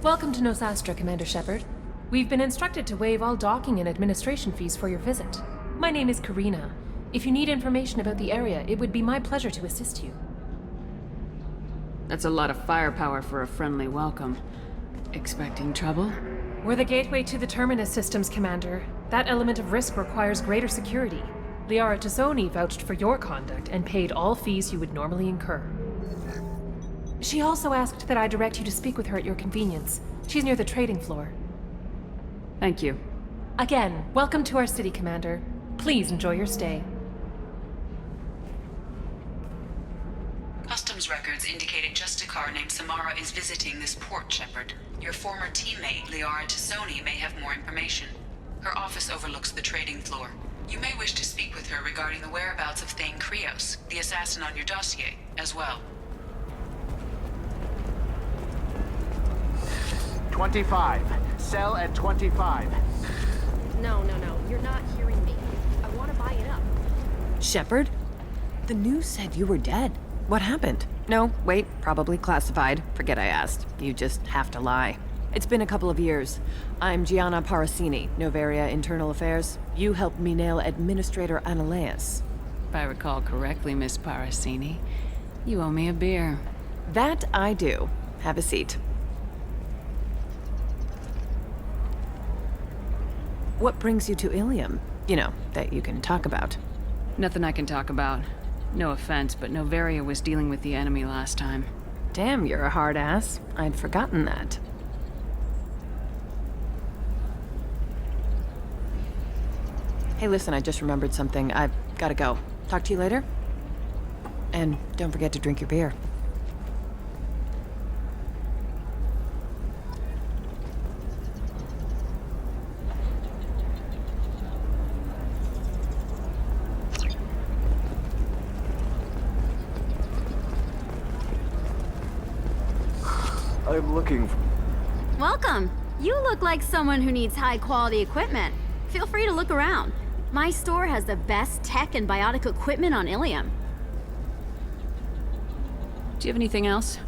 Welcome to Nosastra, Commander Shepard. We've been instructed to waive all docking and administration fees for your visit. My name is Karina. If you need information about the area, it would be my pleasure to assist you. That's a lot of firepower for a friendly welcome. Expecting trouble? We're the gateway to the Terminus systems, Commander. That element of risk requires greater security. Liara Tazzoni vouched for your conduct and paid all fees you would normally incur. She also asked that I direct you to speak with her at your convenience. She's near the trading floor. Thank you. Again, welcome to our city, Commander. Please enjoy your stay. Customs records indicate a Justicar named Samara is visiting this port, Shepard. Your former teammate, Liara Tazzoni, may have more information. Her office overlooks the trading floor. You may wish to speak with her regarding the whereabouts of Thane Krios, the assassin on your dossier, as well. 25. Sell at 25. No, you're not hearing me. I want to buy it up. Shepard? The news said you were dead. What happened? No, wait, probably classified. Forget I asked. You just have to lie. It's been a couple of years. I'm Gianna Parasini, Novaria Internal Affairs. You helped me nail Administrator Analeas. If I recall correctly, Miss Parasini, you owe me a beer. That I do. Have a seat. What brings you to Ilium? You know, that you can talk about. Nothing I can talk about. No offense, but Novaria was dealing with the enemy last time. Damn, you're a hard ass. I'd forgotten that. Hey, listen, I just remembered something. I've gotta go. Talk to you later? And don't forget to drink your beer. I'm looking for... Welcome. You look like someone who needs high-quality equipment. Feel free to look around. My store has the best tech and biotic equipment on Ilium. Do you have anything else?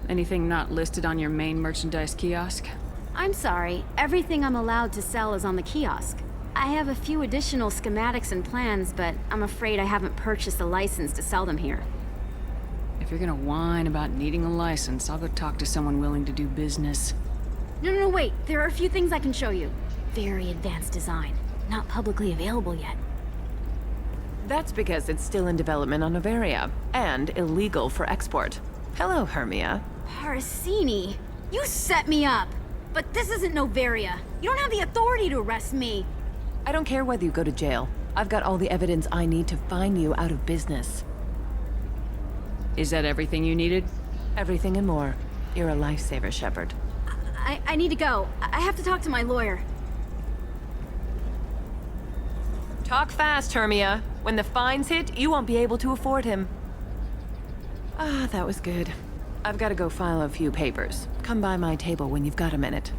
Anything not listed on your main merchandise kiosk? I'm sorry, everything I'm allowed to sell is on the kiosk. I have a few additional schematics and plans, but I'm afraid I haven't purchased a license to sell them here. If you're gonna whine about needing a license, I'll go talk to someone willing to do business. No, wait. There are a few things I can show you. Very advanced design. Not publicly available yet. That's because it's still in development on Novaria, and illegal for export. Hello, Hermia. Parasini, you set me up! But this isn't Novaria. You don't have the authority to arrest me. I don't care whether you go to jail. I've got all the evidence I need to fine you out of business. Is that everything you needed? Everything and more. You're a lifesaver, Shepard. I need to go. I have to talk to my lawyer. Talk fast, Hermia. When the fines hit, you won't be able to afford him. Ah, that was good. I've got to go file a few papers. Come by my table when you've got a minute.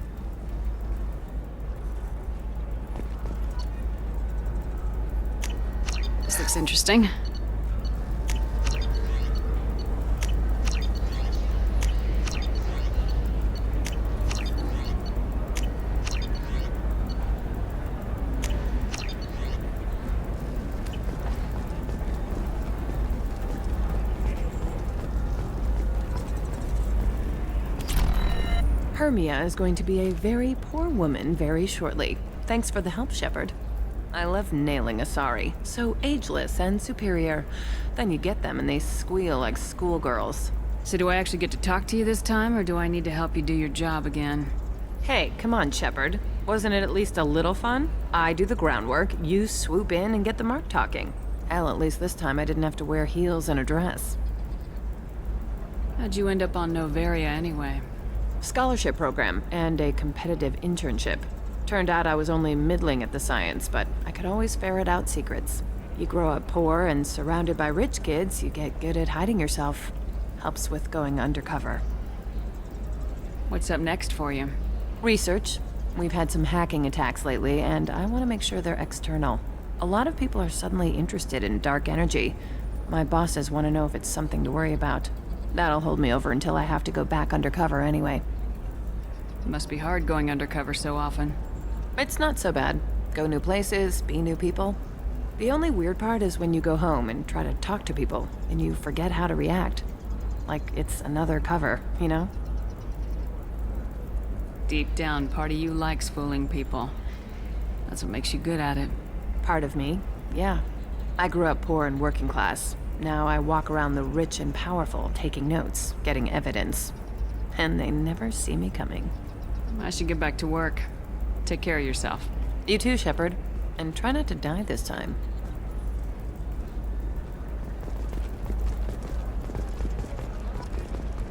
This looks interesting. Hermia is going to be a very poor woman very shortly. Thanks for the help, Shepard. I love nailing Asari. So ageless and superior. Then you get them and they squeal like schoolgirls. So do I actually get to talk to you this time, or do I need to help you do your job again? Hey, come on, Shepard. Wasn't it at least a little fun? I do the groundwork, you swoop in and get the mark talking. Hell, at least this time I didn't have to wear heels and a dress. How'd you end up on Novaria anyway? Scholarship program and a competitive internship. Turned out I was only middling at the science, but I could always ferret out secrets. You grow up poor and surrounded by rich kids, you get good at hiding yourself. Helps with going undercover. What's up next for you? Research. We've had some hacking attacks lately, and I want to make sure they're external. A lot of people are suddenly interested in dark energy. My bosses want to know if it's something to worry about. That'll hold me over until I have to go back undercover anyway. It must be hard going undercover so often. It's not so bad. Go new places, be new people. The only weird part is when you go home and try to talk to people, and you forget how to react. Like it's another cover, you know? Deep down, part of you likes fooling people. That's what makes you good at it. Part of me, yeah. I grew up poor and working class. Now I walk around the rich and powerful, taking notes, getting evidence. And they never see me coming. I should get back to work. Take care of yourself. You too, Shepard. And try not to die this time.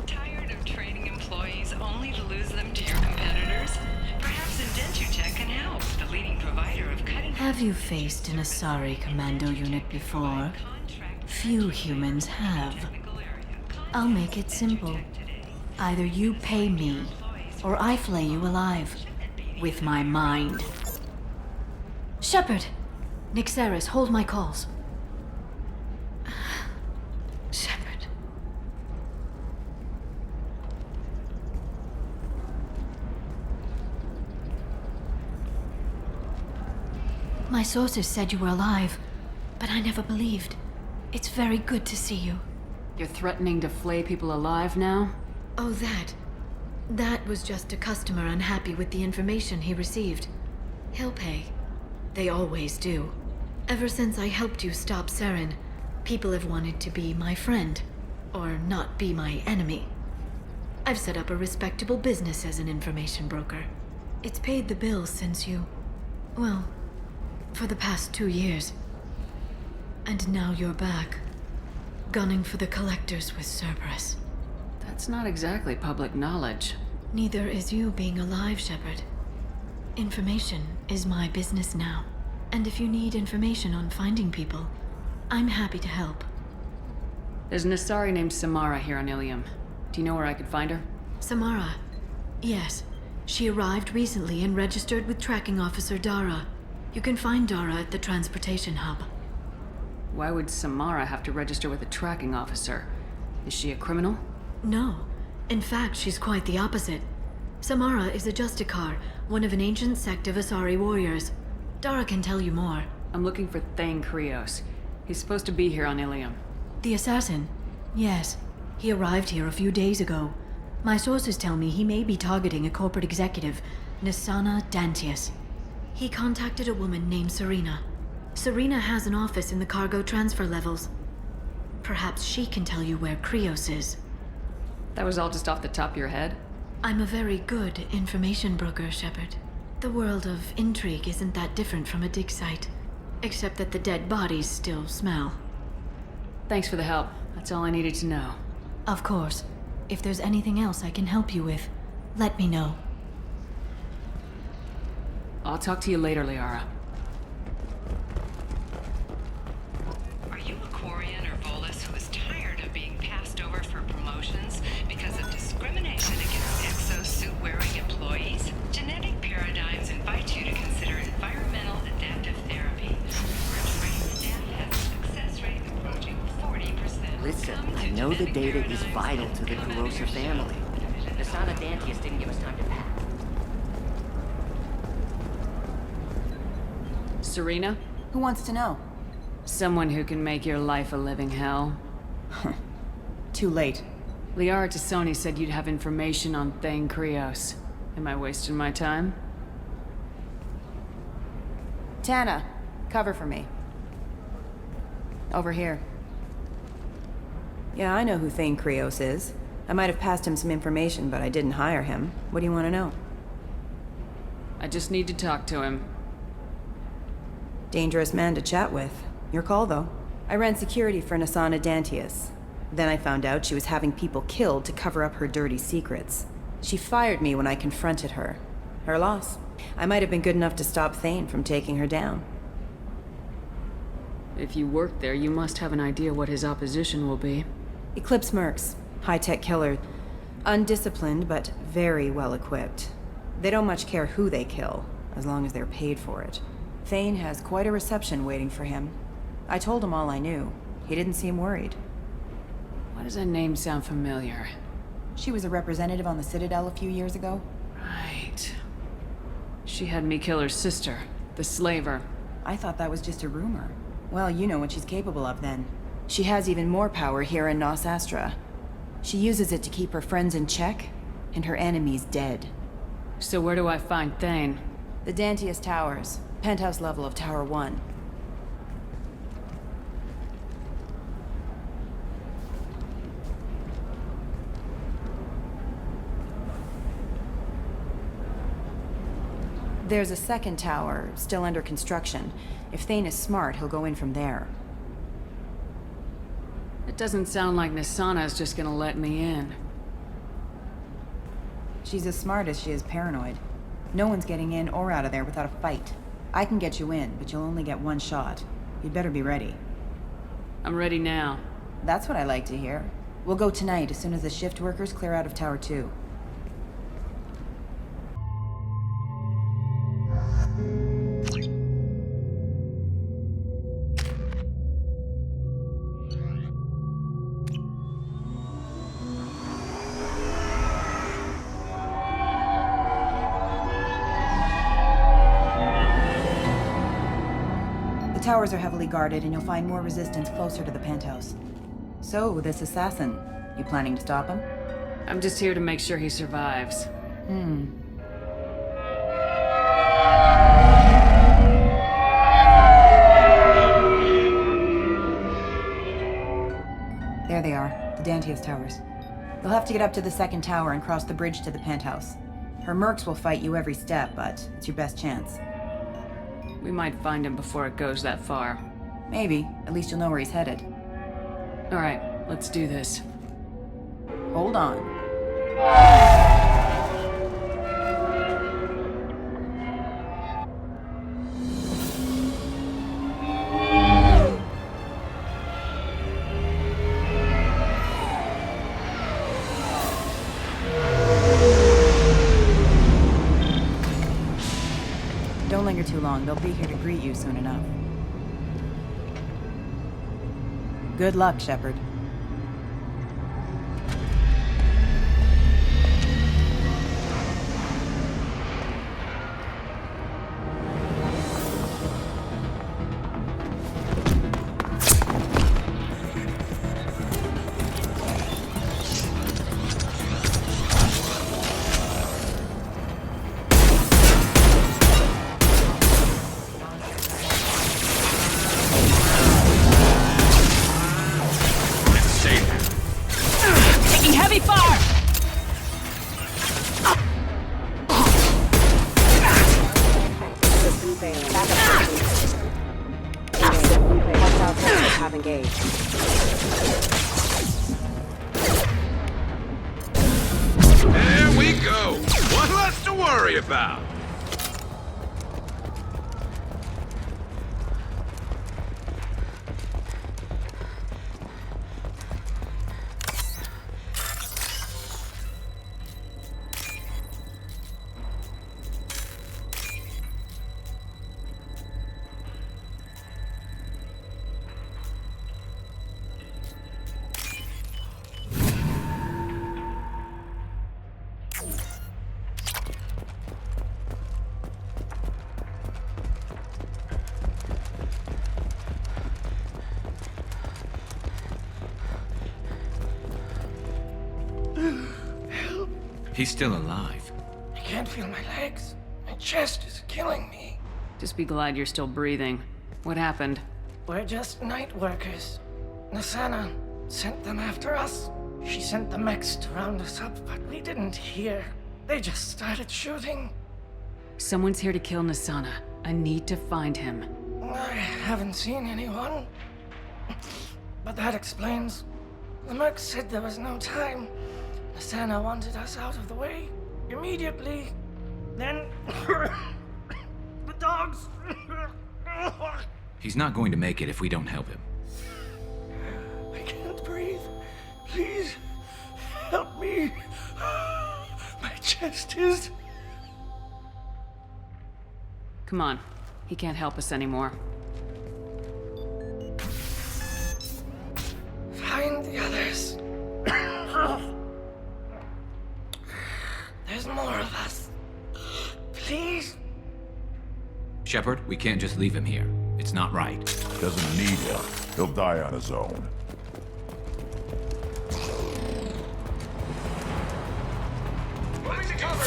Tired of training employees only to lose them to your competitors? Perhaps Indentutech can help, the leading provider of cutting... Have you faced an Asari commando unit before? Few humans have. I'll make it simple. Either you pay me, or I flay you alive. With my mind. Shepard! Nixeris, hold my calls. Shepard. My sources said you were alive, but I never believed. It's very good to see you. You're threatening to flay people alive now? Oh, that. That was just a customer unhappy with the information he received. He'll pay. They always do. Ever since I helped you stop Saren, people have wanted to be my friend, or not be my enemy. I've set up a respectable business as an information broker. It's paid the bills since you... well, for the past 2 years. And now you're back, gunning for the collectors with Cerberus. That's not exactly public knowledge. Neither is you being alive, Shepard. Information is my business now. And if you need information on finding people, I'm happy to help. There's an Asari named Samara here on Ilium. Do you know where I could find her? Samara. Yes. She arrived recently and registered with Tracking Officer Dara. You can find Dara at the transportation hub. Why would Samara have to register with a tracking officer? Is she a criminal? No. In fact, she's quite the opposite. Samara is a Justicar, one of an ancient sect of Asari warriors. Dara can tell you more. I'm looking for Thane Krios. He's supposed to be here on Ilium. The assassin? Yes. He arrived here a few days ago. My sources tell me he may be targeting a corporate executive, Nisana Dantius. He contacted a woman named Serena. Serena has an office in the cargo transfer levels. Perhaps she can tell you where Krios is. That was all just off the top of your head? I'm a very good information broker, Shepard. The world of intrigue isn't that different from a dig site, except that the dead bodies still smell. Thanks for the help. That's all I needed to know. Of course. If there's anything else I can help you with, let me know. I'll talk to you later, Liara. Are you a Quarian or Volus who is tired of being passed over for promotions because of discrimination against exosuit-wearing employees? Genetic paradigms invite you to consider environmental adaptive therapy, where trained staff has a success rate approaching 40%. Listen, Come I to know the Genetic data is Paradigms vital and to the come into Corrosa your family. Nisana Dantius didn't give us time to pack. Serena? Who wants to know? Someone who can make your life a living hell. Too late. Liara Tassoni said you'd have information on Thane Krios. Am I wasting my time? Tana, cover for me. Over here. Yeah, I know who Thane Krios is. I might have passed him some information, but I didn't hire him. What do you want to know? I just need to talk to him. Dangerous man to chat with. Your call, though. I ran security for Nisana Dantius. Then I found out she was having people killed to cover up her dirty secrets. She fired me when I confronted her. Her loss. I might have been good enough to stop Thane from taking her down. If you work there, you must have an idea what his opposition will be. Eclipse mercs. High-tech killer. Undisciplined, but very well equipped. They don't much care who they kill, as long as they're paid for it. Thane has quite a reception waiting for him. I told him all I knew. He didn't seem worried. Why does that name sound familiar? She was a representative on the Citadel a few years ago. Right. She had me kill her sister, the slaver. I thought that was just a rumor. Well, you know what she's capable of then. She has even more power here in Nos Astra. She uses it to keep her friends in check, and her enemies dead. So where do I find Thane? The Dantius Towers, penthouse level of Tower 1. There's a second tower, still under construction. If Thane is smart, he'll go in from there. It doesn't sound like Nisana's just gonna let me in. She's as smart as she is paranoid. No one's getting in or out of there without a fight. I can get you in, but you'll only get one shot. You'd better be ready. I'm ready now. That's what I like to hear. We'll go tonight as soon as the shift workers clear out of Tower 2. The towers are heavily guarded, and you'll find more resistance closer to the penthouse. So, this assassin, you planning to stop him? I'm just here to make sure he survives. There they are, the Dantius Towers. You'll have to get up to the second tower and cross the bridge to the penthouse. Her mercs will fight you every step, but it's your best chance. We might find him before it goes that far. Maybe. At least you'll know where he's headed. Alright, let's do this. Hold on. Don't linger too long. They'll be here to greet you soon enough. Good luck, Shepard. There we go! One less to worry about! He's still alive. I can't feel my legs. My chest is killing me. Just be glad you're still breathing. What happened? We're just night workers. Nisana sent them after us. She sent the mechs to round us up, but we didn't hear. They just started shooting. Someone's here to kill Nisana. I need to find him. I haven't seen anyone. But that explains. The merc said there was no time. Nisana wanted us out of the way immediately. Then the dogs. He's not going to make it if we don't help him. I can't breathe. Please help me. My chest is. Come on. He can't help us anymore. Find the others. There's more of us. Shepard, we can't just leave him here. It's not right. Doesn't need help. He'll die on his own. Moving to cover!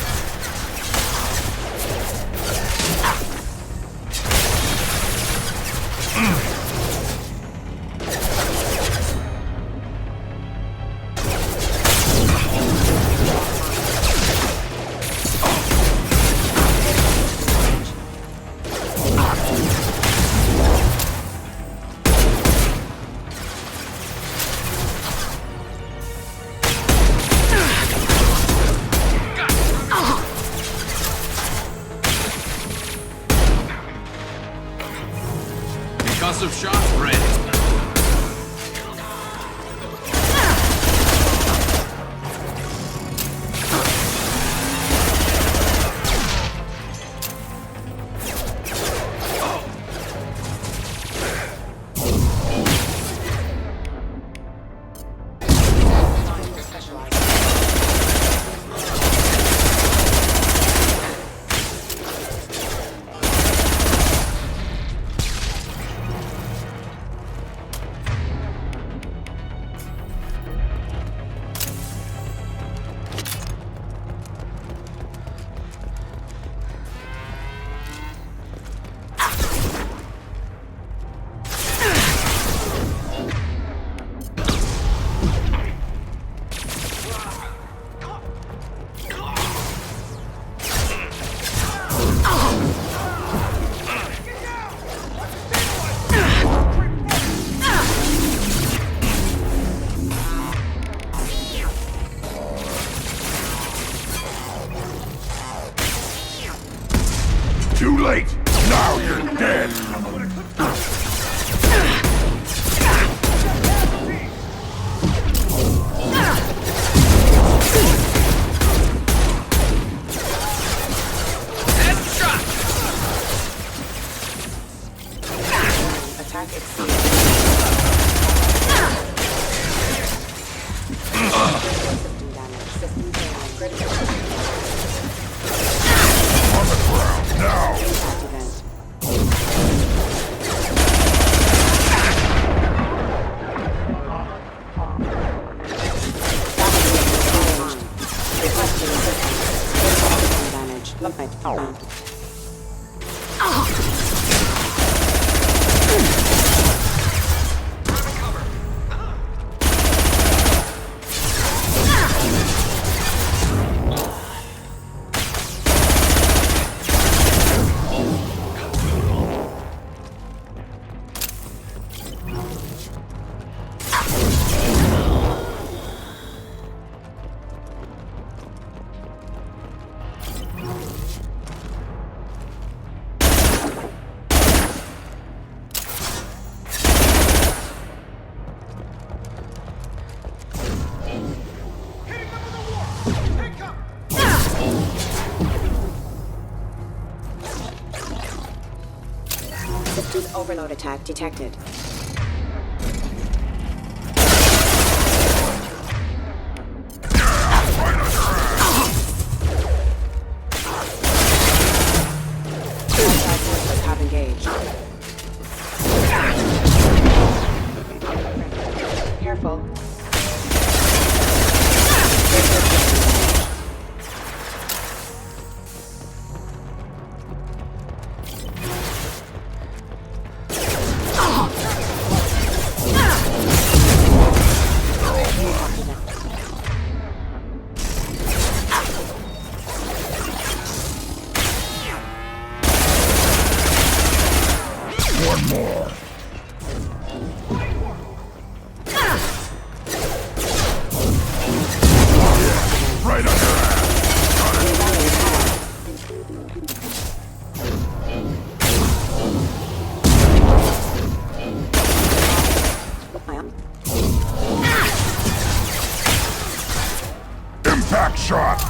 Concussive shots ready. Too late! Now you're dead! Attack exceeded. System damage. System failing. Critical. On the ground, now! Impact event. Requesting assistance. System damage. Limit. Systems overload attack detected. Have engaged. Careful. One more. Right on your ass. Impact shot.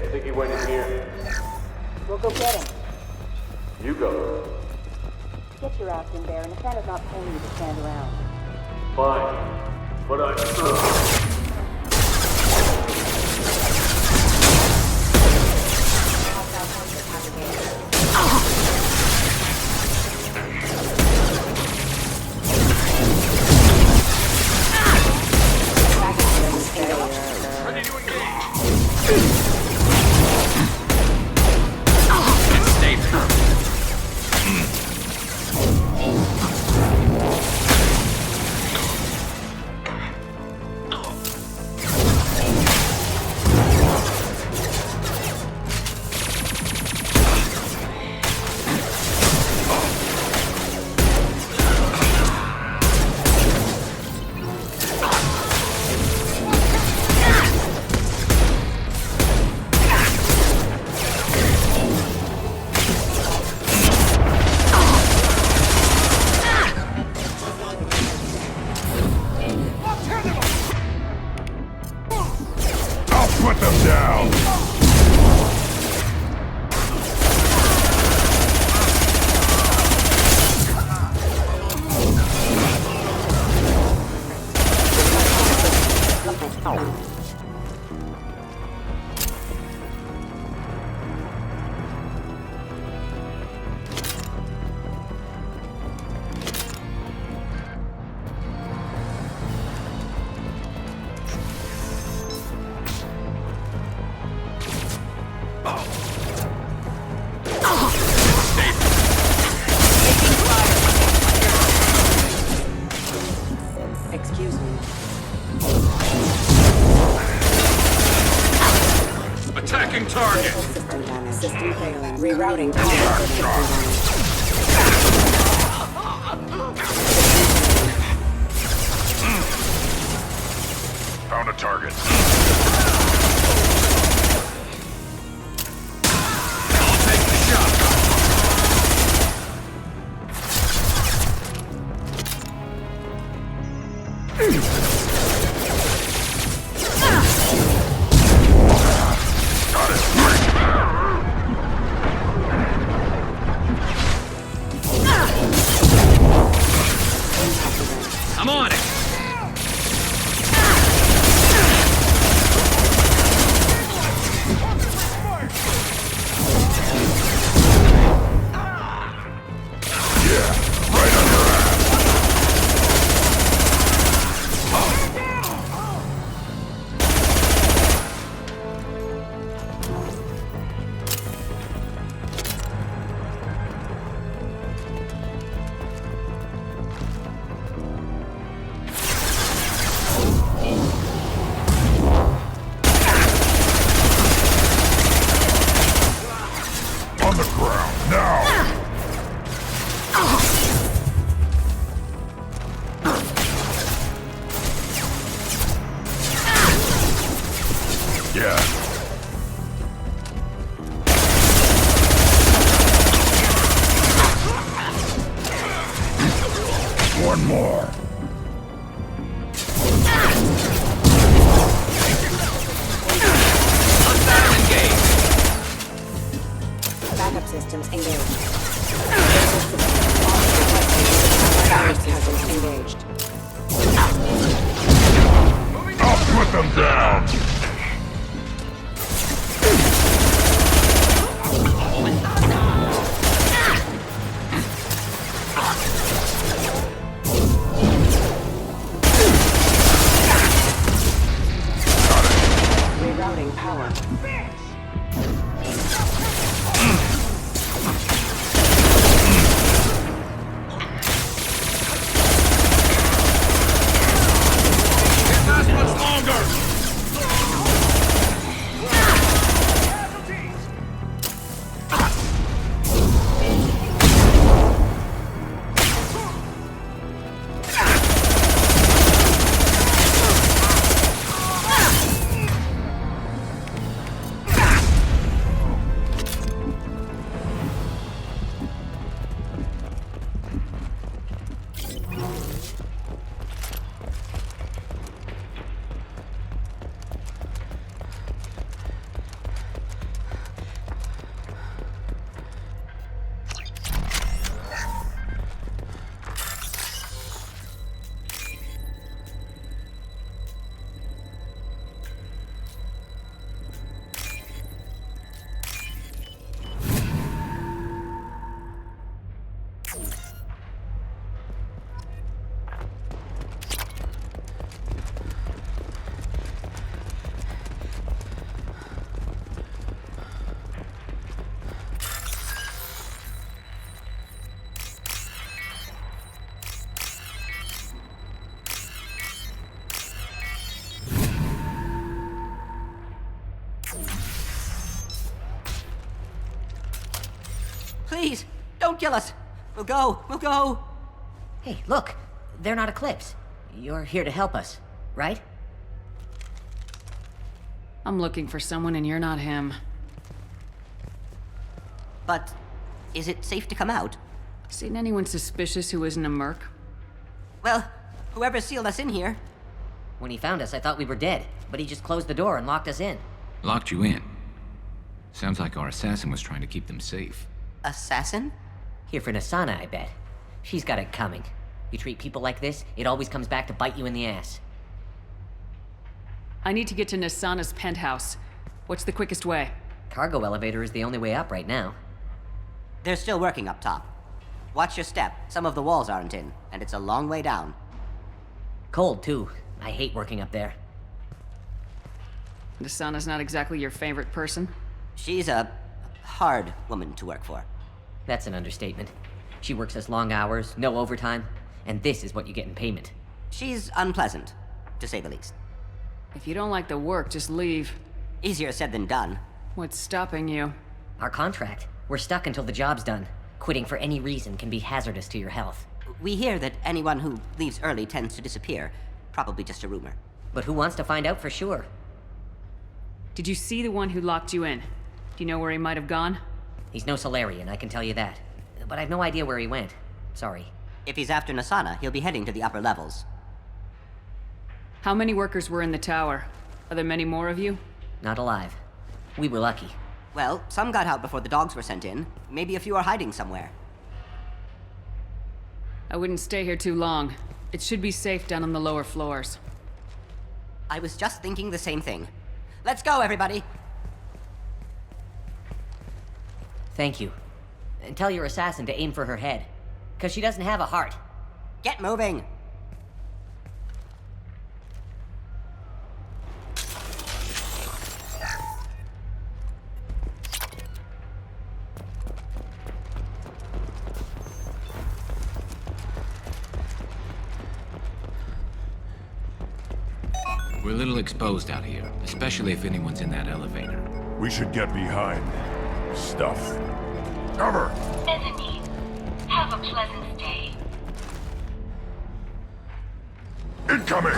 think he went in here. We'll go get him. You go. Get your ass in there, and Nathana's not paying you to stand around. Fine. But I... Ready to engage. Stay firm. Put them down! Excuse me. Attacking target! System damage. System failing. Rerouting. Found a target. I'll take the shot! I'm on it! On the ground, now! Yeah. One more. Backup systems engaged. Power systems engaged. I'll put them down! Rerouting power. Can't last much longer! Don't kill us! We'll go! We'll go! Hey, look! They're not Eclipse. You're here to help us, right? I'm looking for someone and you're not him. But is it safe to come out? Seen anyone suspicious who isn't a merc? Well, whoever sealed us in here. When he found us, I thought we were dead, but he just closed the door and locked us in. Locked you in? Sounds like our assassin was trying to keep them safe. Assassin? Here for Nasana, I bet. She's got it coming. You treat people like this, it always comes back to bite you in the ass. I need to get to Nasana's penthouse. What's the quickest way? Cargo elevator is the only way up right now. They're still working up top. Watch your step. Some of the walls aren't in, and it's a long way down. Cold, too. I hate working up there. Nasana's not exactly your favorite person? She's a hard woman to work for. That's an understatement. She works us long hours, no overtime, and this is what you get in payment. She's unpleasant, to say the least. If you don't like the work, just leave. Easier said than done. What's stopping you? Our contract. We're stuck until the job's done. Quitting for any reason can be hazardous to your health. We hear that anyone who leaves early tends to disappear. Probably just a rumor. But who wants to find out for sure? Did you see the one who locked you in? Do you know where he might have gone? He's no Solarian, I can tell you that. But I've no idea where he went. Sorry. If he's after Nasana, he'll be heading to the upper levels. How many workers were in the tower? Are there many more of you? Not alive. We were lucky. Well, some got out before the dogs were sent in. Maybe a few are hiding somewhere. I wouldn't stay here too long. It should be safe down on the lower floors. I was just thinking the same thing. Let's go, everybody! Thank you. And tell your assassin to aim for her head. 'Cause she doesn't have a heart. Get moving! We're a little exposed out here, especially if anyone's in that elevator. We should get behind stuff. Cover! Bethany, have a pleasant stay. Incoming!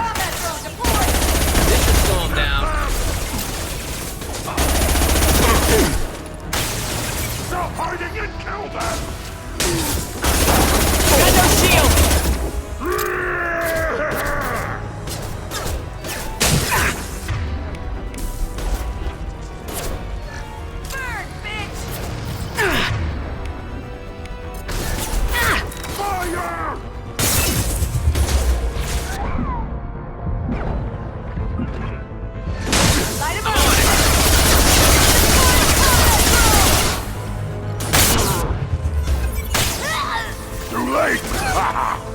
This should slow him down. Stop hiding and kill them! Got no shield!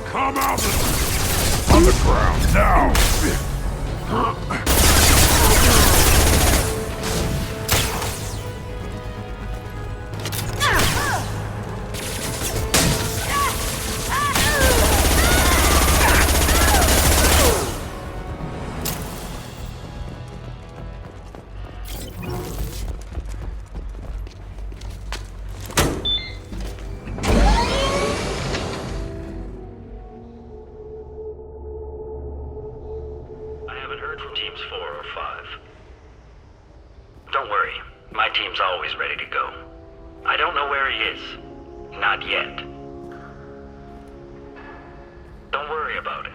Come out on the ground now! Don't worry, my team's always ready to go. I don't know where he is. Not yet. Don't worry about it.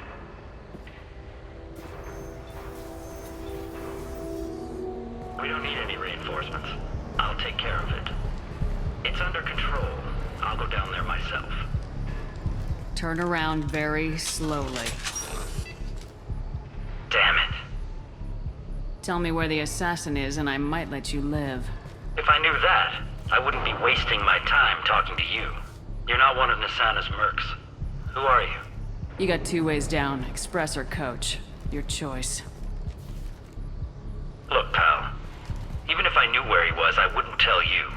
We don't need any reinforcements. I'll take care of it. It's under control. I'll go down there myself. Turn around very slowly. Damn it. Tell me where the assassin is and I might let you live. If I knew that, I wouldn't be wasting my time talking to you. You're not one of Nasana's mercs. Who are you? You got two ways down, express or coach. Your choice. Look, pal. Even if I knew where he was, I wouldn't tell you.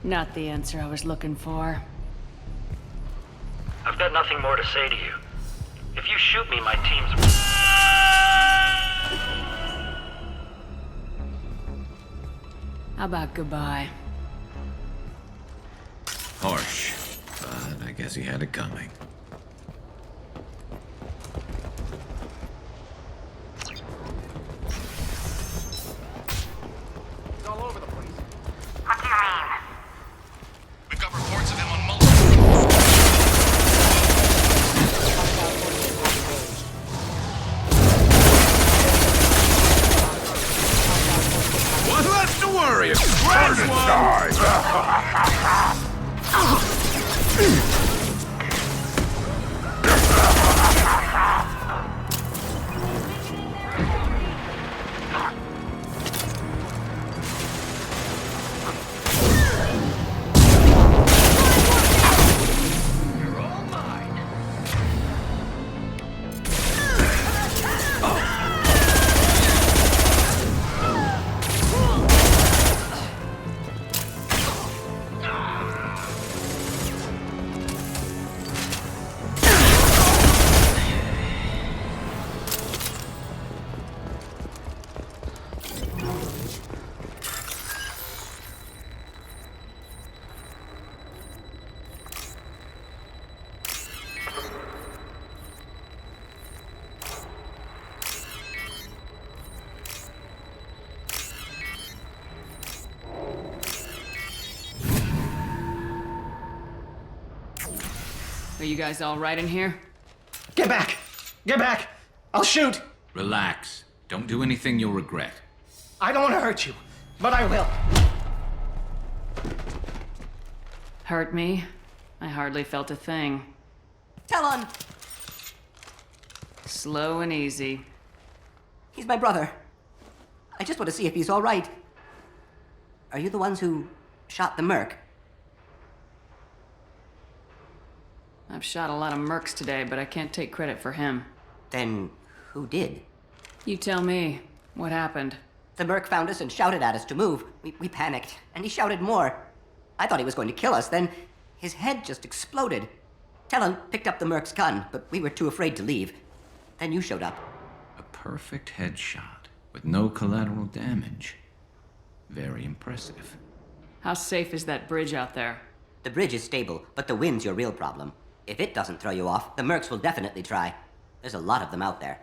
Not the answer I was looking for. I've got nothing more to say to you. If you shoot me, my team's... How about goodbye? Harsh. guess he had it coming. He's all over the place. What do you mean? We've got reports of him on multiple... One less to worry about. Grab one! Are you guys all right in here? Get back! Get back! I'll shoot! Relax. Don't do anything you'll regret. I don't want to hurt you, but I will. Hurt me? I hardly felt a thing. Talon! Slow and easy. He's my brother. I just want to see if he's all right. Are you the ones who shot the merc? I've shot a lot of mercs today, but I can't take credit for him. Then who did? You tell me. What happened? The merc found us and shouted at us to move. We panicked, and he shouted more. I thought he was going to kill us, then his head just exploded. Talon picked up the merc's gun, but we were too afraid to leave. Then you showed up. A perfect headshot with no collateral damage. Very impressive. How safe is that bridge out there? The bridge is stable, but the wind's your real problem. If it doesn't throw you off, the mercs will definitely try. There's a lot of them out there.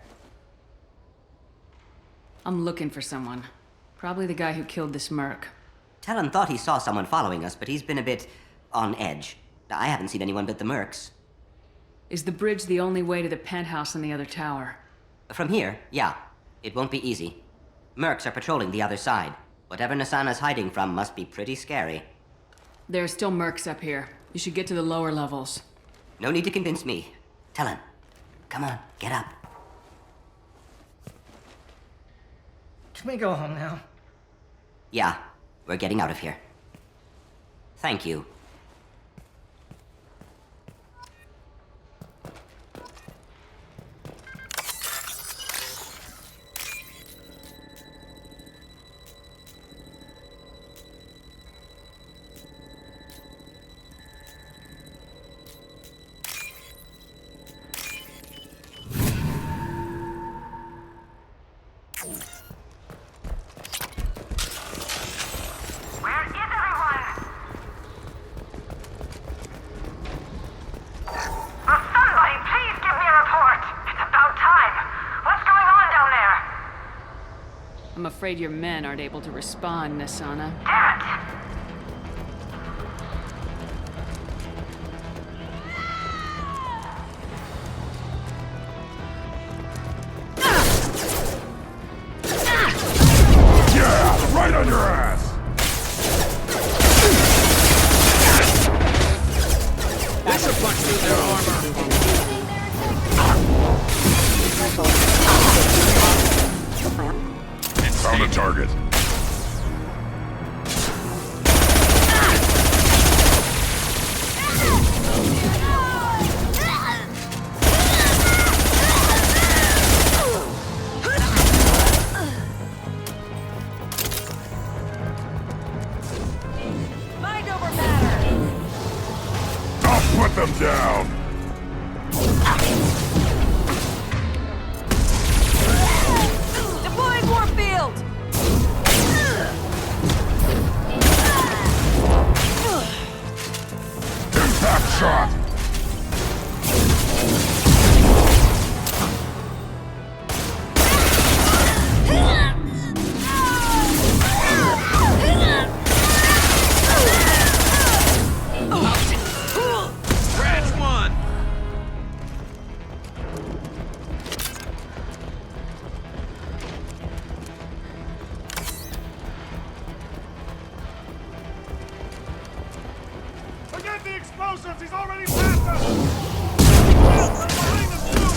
I'm looking for someone. Probably the guy who killed this merc. Talon thought he saw someone following us, but he's been a bit on edge. I haven't seen anyone but the mercs. Is the bridge the only way to the penthouse in the other tower? From here, yeah. It won't be easy. Mercs are patrolling the other side. Whatever Nasana's hiding from must be pretty scary. There are still mercs up here. You should get to the lower levels. No need to convince me. Talon, come on, get up. Can we go home now? Yeah, we're getting out of here. Thank you. I'm afraid your men aren't able to respond, Nasana. Damn it! Yeah! Right on your ass! That's a punch through their armor! Found a target. Mind over matter. I'll put them down. Deploying warp field. explosives! He's already past us! Behind us, too!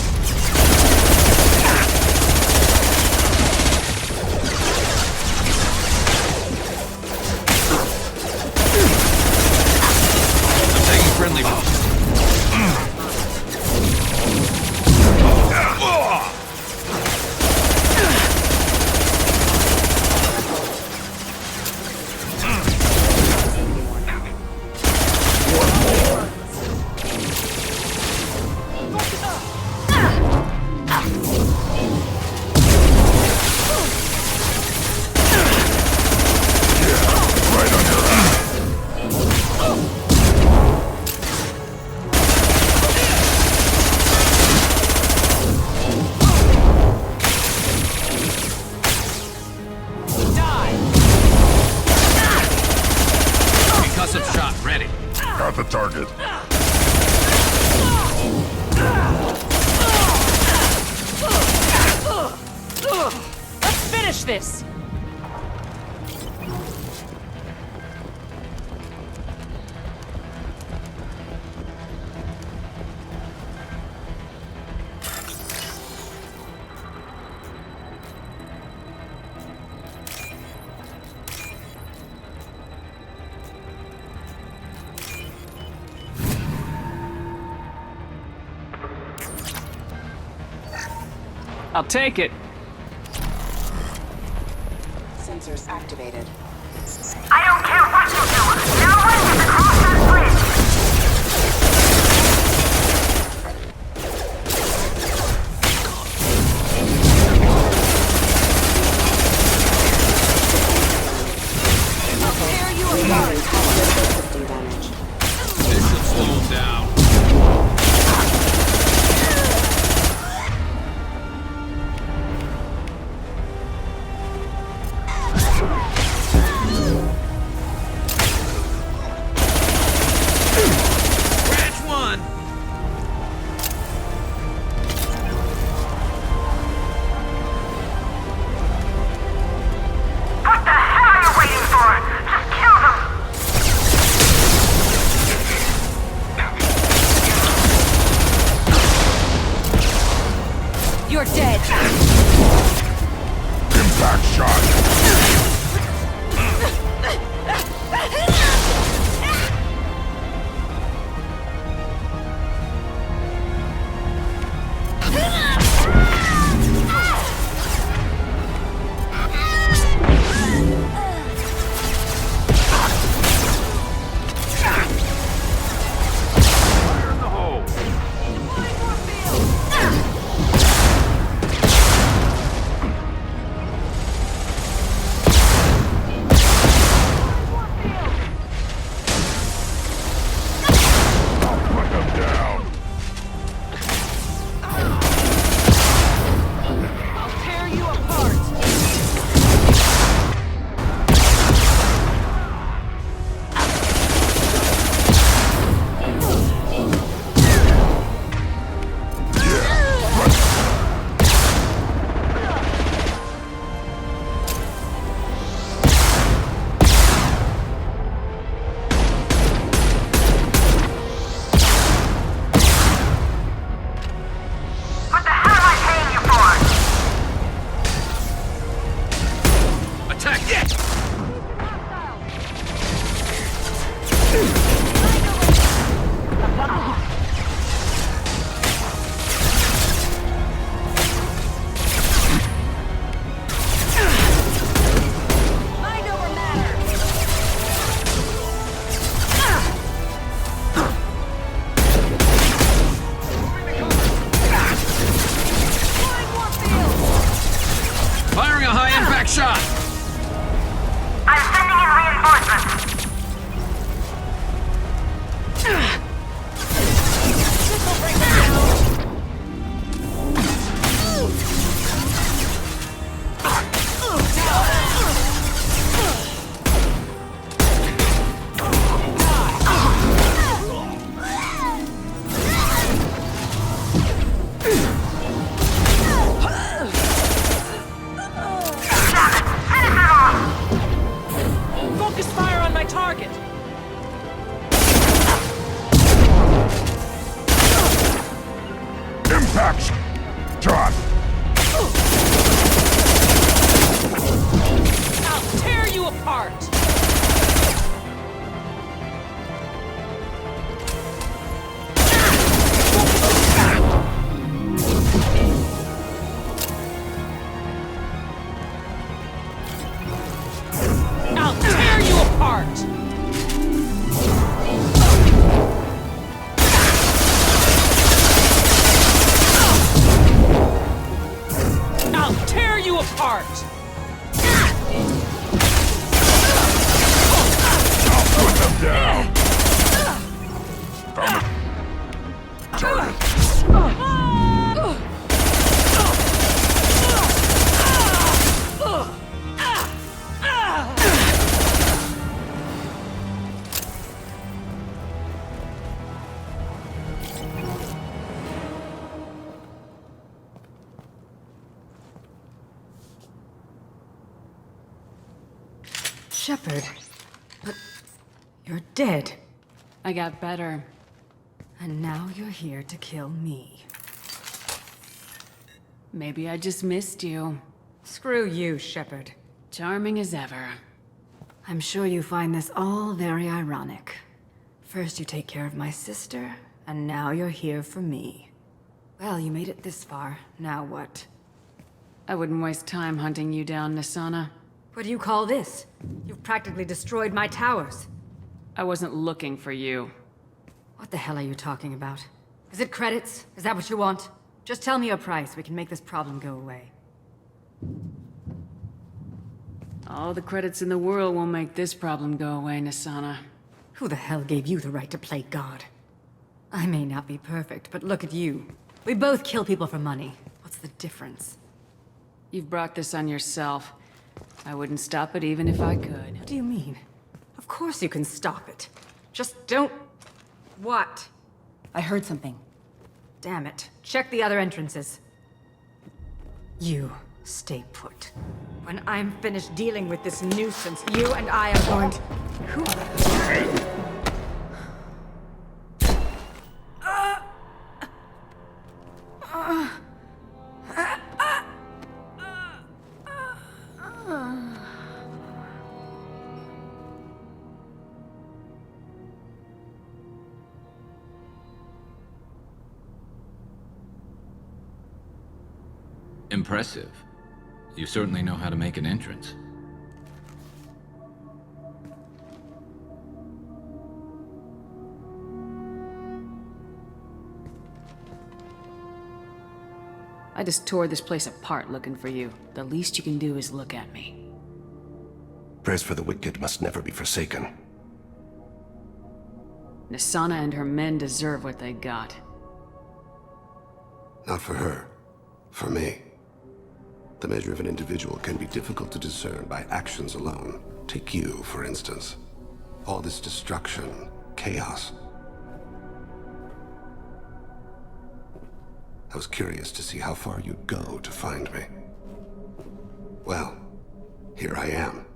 Taking friendly fire. Got the target. Let's finish this! I'll take it. Sensors activated. I don't care what you do. No one gets across that bridge. I'll tear you apart. System damage. This should slow him down. You're dead. Impact shot. shot! I'm sending in reinforcements. apart! Put them down! Found a target. Shepard. But you're dead. I got better. And now you're here to kill me. Maybe I just missed you. Screw you, Shepard. Charming as ever. I'm sure you find this all very ironic. First you take care of my sister, and now you're here for me. Well, you made it this far. Now what? I wouldn't waste time hunting you down, Nisana. What do you call this? You've practically destroyed my towers. I wasn't looking for you. What the hell are you talking about? Is it credits? Is that what you want? Just tell me a price. We can make this problem go away. All the credits in the world won't make this problem go away, Nisana. Who the hell gave you the right to play God? I may not be perfect, but look at you. We both kill people for money. What's the difference? You've brought this on yourself. I wouldn't stop it even if I could. What do you mean? Of course you can stop it. Just don't... What? I heard something. Damn it. Check the other entrances. You stay put. When I'm finished dealing with this nuisance, you and I are going to... Who... Impressive. You certainly know how to make an entrance. I just tore this place apart looking for you. The least you can do is look at me. Prayers for the wicked must never be forsaken. Nisana and her men deserve what they got. Not for her. For me. The measure of an individual can be difficult to discern by actions alone. Take you, for instance. All this destruction, chaos. I was curious to see how far you'd go to find me. Well, here I am.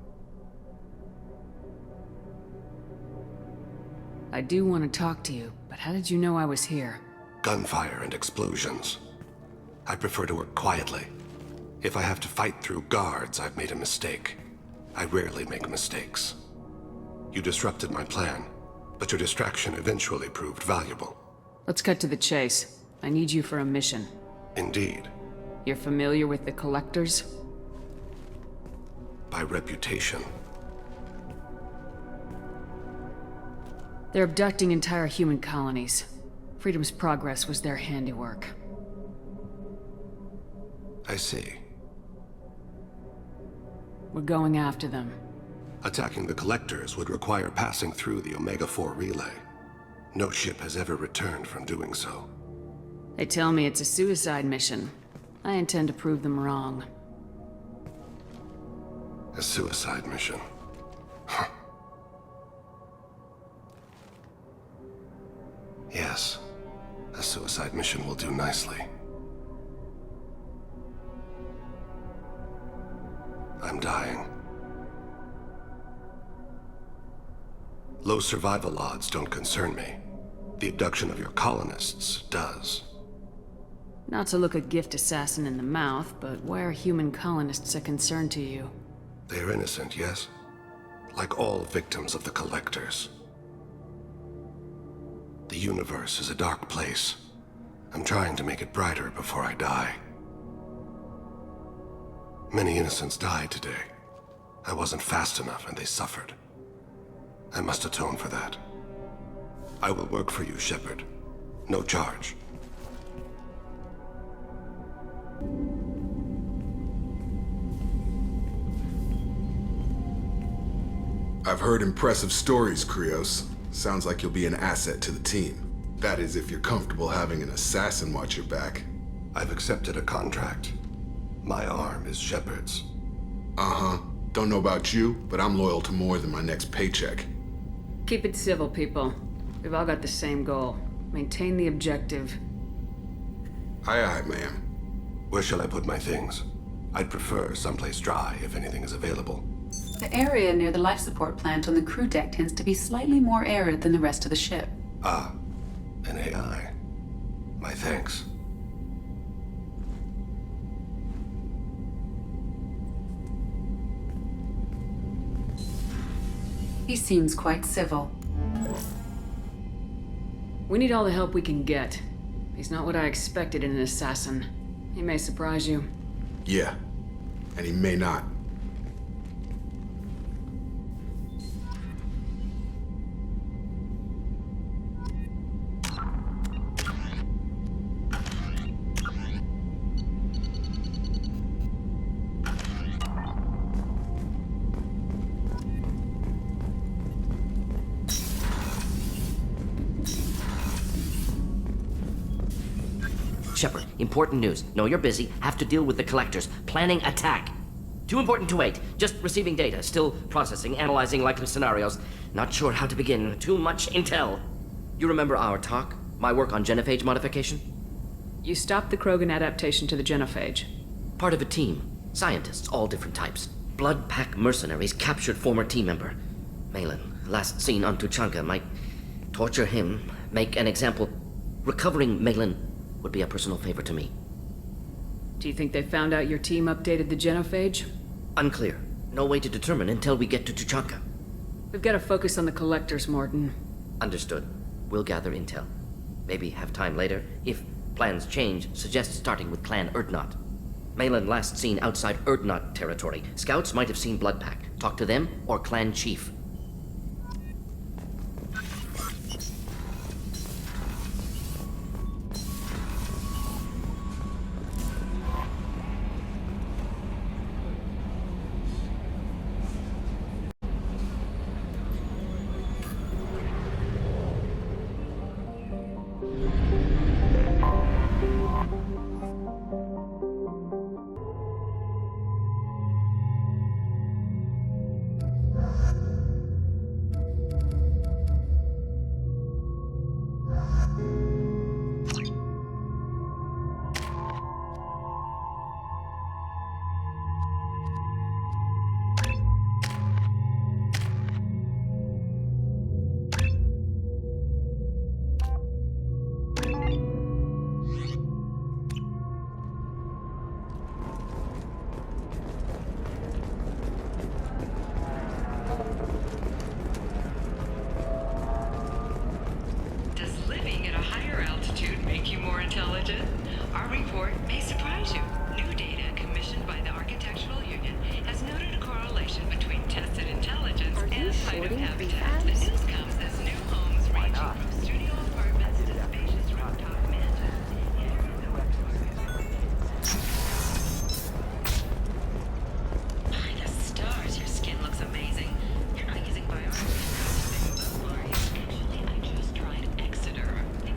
I do want to talk to you, but how did you know I was here? Gunfire and explosions. I prefer to work quietly. If I have to fight through guards, I've made a mistake. I rarely make mistakes. You disrupted my plan, but your distraction eventually proved valuable. Let's cut to the chase. I need you for a mission. Indeed. You're familiar with the Collectors? By reputation. They're abducting entire human colonies. Freedom's Progress was their handiwork. I see. We're going after them. Attacking the Collectors would require passing through the Omega-4 relay. No ship has ever returned from doing so. They tell me it's a suicide mission. I intend to prove them wrong. A suicide mission? Huh. Yes. A suicide mission will do nicely. I'm dying. Low survival odds don't concern me. The abduction of your colonists does. Not to look a gift assassin in the mouth, but why are human colonists a concern to you? They are innocent, yes? Like all victims of the Collectors. The universe is a dark place. I'm trying to make it brighter before I die. Many innocents died today. I wasn't fast enough and they suffered. I must atone for that. I will work for you, Shepard. No charge. I've heard impressive stories, Krios. Sounds like you'll be an asset to the team. That is, if you're comfortable having an assassin watch your back. I've accepted a contract. My arm is Shepard's. Uh-huh. Don't know about you, but I'm loyal to more than my next paycheck. Keep it civil, people. We've all got the same goal. Maintain the objective. Aye, aye, ma'am. Where shall I put my things? I'd prefer someplace dry if anything is available. The area near the life support plant on the crew deck tends to be slightly more arid than the rest of the ship. Ah, an AI. My thanks. He seems quite civil. We need all the help we can get. He's not what I expected in an assassin. He may surprise you. Yeah, and he may not. Shepard, important news. Know you're busy. Have to deal with the collectors. Planning attack. Too important to wait. Just receiving data. Still processing, analyzing likely scenarios. Not sure how to begin. Too much intel. You remember our talk? My work on genophage modification? You stopped the Krogan adaptation to the genophage. Part of a team. Scientists, all different types. Blood Pack mercenaries captured former team member. Malin, last seen on Tuchanka, might torture him, make an example. Recovering Malin would be a personal favor to me. Do you think they found out your team updated the genophage? Unclear. No way to determine until we get to Tuchanka. We've got to focus on the collectors, Morton. Understood. We'll gather intel. Maybe have time later. If plans change, suggest starting with Clan Erdnot. Malin last seen outside Erdnot territory. Scouts might have seen Blood Pack. Talk to them or Clan Chief.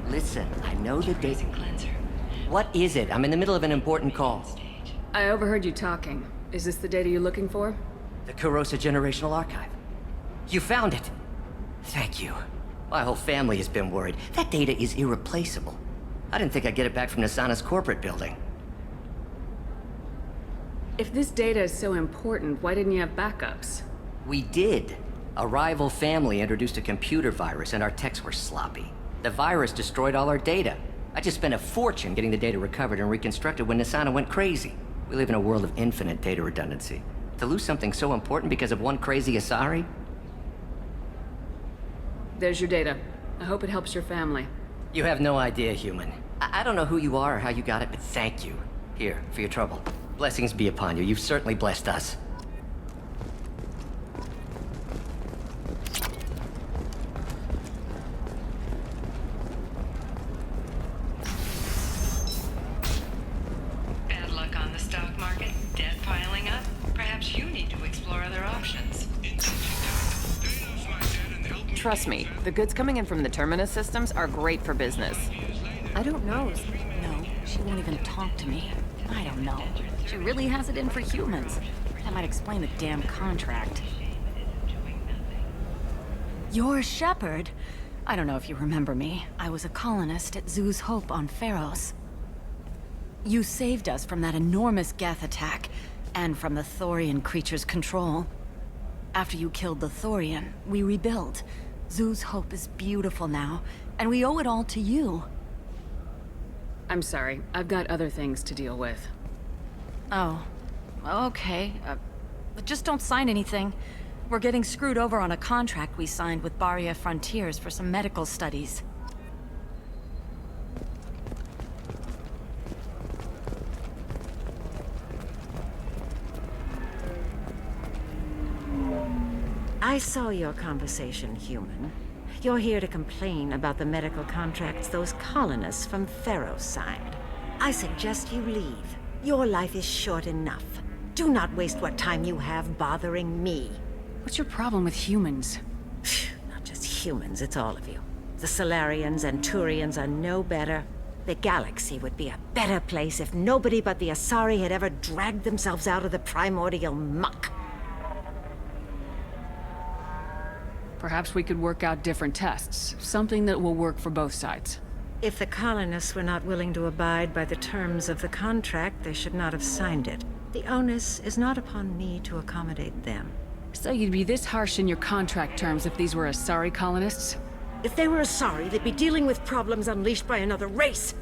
Listen, I know the data cleanser. What is it? I'm in the middle of an important call. I overheard you talking. Is this the data you're looking for? The Kurosa Generational Archive. You found it. Thank you. My whole family has been worried. That data is irreplaceable. I didn't think I'd get it back from Nasana's corporate building. If this data is so important, why didn't you have backups? We did. A rival family introduced a computer virus and our techs were sloppy. The virus destroyed all our data. I just spent a fortune getting the data recovered and reconstructed when Nasana went crazy. We live in a world of infinite data redundancy. To lose something so important because of one crazy Asari? There's your data. I hope it helps your family. You have no idea, human. I don't know who you are or how you got it, but thank you. Here, for your trouble. Blessings be upon you. You've certainly blessed us. Bad luck on the stock market, debt piling up. Perhaps you need to explore other options. Intention. Trust me, the goods coming in from the Terminus systems are great for business. I don't know. No, she won't even talk to me. I don't know. She really has it in for humans. That might explain the damn contract. You're Shepard. I don't know if you remember me. I was a colonist at Zoo's Hope on Pharos. You saved us from that enormous Geth attack, and from the Thorian creature's control. After you killed the Thorian, we rebuilt. Zoo's Hope is beautiful now, and we owe it all to you. I'm sorry. I've got other things to deal with. Oh, okay. But just don't sign anything. We're getting screwed over on a contract we signed with Baria Frontiers for some medical studies. I saw your conversation, human. You're here to complain about the medical contracts those colonists from Pharos signed. I suggest you leave. Your life is short enough. Do not waste what time you have bothering me. What's your problem with humans? Not just humans, it's all of you. The Solarians and Turians are no better. The galaxy would be a better place if nobody but the Asari had ever dragged themselves out of the primordial muck. Perhaps we could work out different tests. Something that will work for both sides. If the colonists were not willing to abide by the terms of the contract, they should not have signed it. The onus is not upon me to accommodate them. So you'd be this harsh in your contract terms if these were Asari colonists? If they were Asari, they'd be dealing with problems unleashed by another race.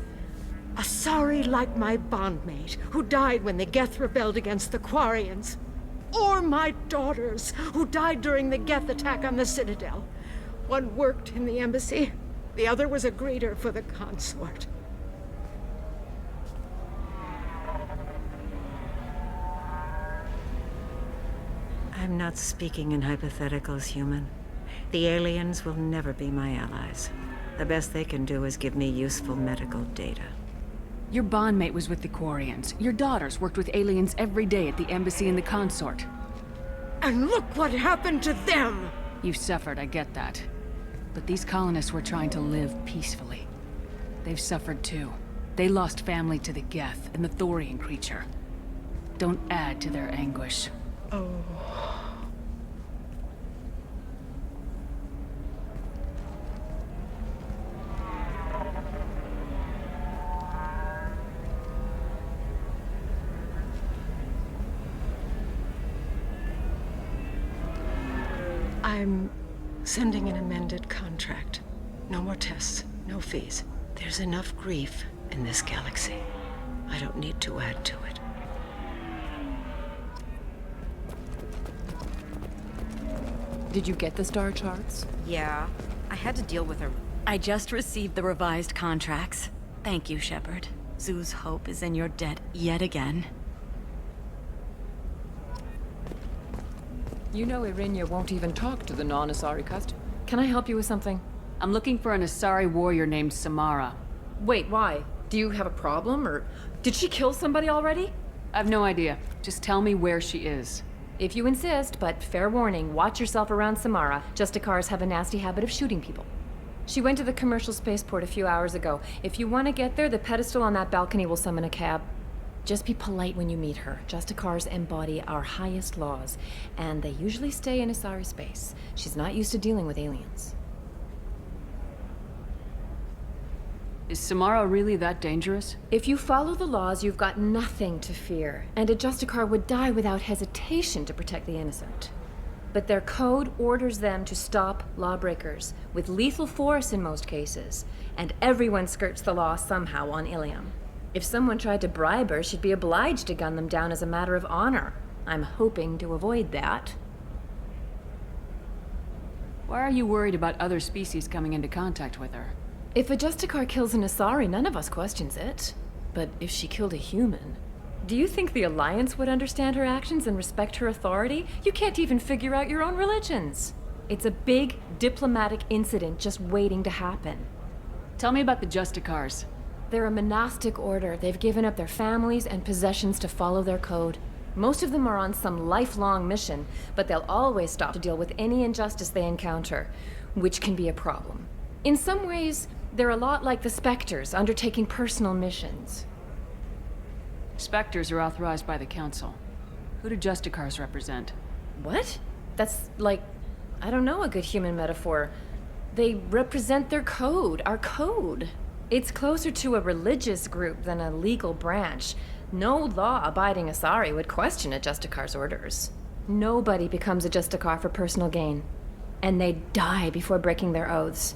Asari like my bondmate, who died when the Geth rebelled against the Quarians. Or my daughters, who died during the Geth attack on the Citadel. One worked in the embassy, the other was a greeter for the consort. I'm not speaking in hypotheticals, human. The aliens will never be my allies. The best they can do is give me useful medical data. Your bondmate was with the Quarians. Your daughters worked with aliens every day at the embassy and the consort. And look what happened to them! You've suffered, I get that. But these colonists were trying to live peacefully. They've suffered too. They lost family to the Geth and the Thorian creature. Don't add to their anguish. Oh. I'm sending an amended contract. No more tests, no fees. There's enough grief in this galaxy. I don't need to add to it. Did you get the star charts? Yeah, I had to deal with her. I just received the revised contracts. Thank you, Shepard. Zoo's Hope is in your debt yet again. You know Irinya won't even talk to the non-Asari customer. Can I help you with something? I'm looking for an Asari warrior named Samara. Wait, why? Do you have a problem, or did she kill somebody already? I've no idea. Just tell me where she is. If you insist, but fair warning, watch yourself around Samara. Justicars have a nasty habit of shooting people. She went to the commercial spaceport a few hours ago. If you want to get there, the pedestal on that balcony will summon a cab. Just be polite when you meet her. Justicars embody our highest laws, and they usually stay in Asari space. She's not used to dealing with aliens. Is Samara really that dangerous? If you follow the laws, you've got nothing to fear, and a Justicar would die without hesitation to protect the innocent. But their code orders them to stop lawbreakers, with lethal force in most cases, and everyone skirts the law somehow on Ilium. If someone tried to bribe her, she'd be obliged to gun them down as a matter of honor. I'm hoping to avoid that. Why are you worried about other species coming into contact with her? If a Justicar kills an Asari, none of us questions it. But if she killed a human... Do you think the Alliance would understand her actions and respect her authority? You can't even figure out your own religions. It's a big diplomatic incident just waiting to happen. Tell me about the Justicars. They're a monastic order. They've given up their families and possessions to follow their code. Most of them are on some lifelong mission, but they'll always stop to deal with any injustice they encounter. which can be a problem. In some ways, they're a lot like the Spectres, undertaking personal missions. Spectres are authorized by the Council. Who do Justicars represent? What? That's like, I don't know, a good human metaphor. They represent their code, our code. It's closer to a religious group than a legal branch. No law-abiding Asari would question a Justicar's orders. Nobody becomes a Justicar for personal gain. And they die before breaking their oaths.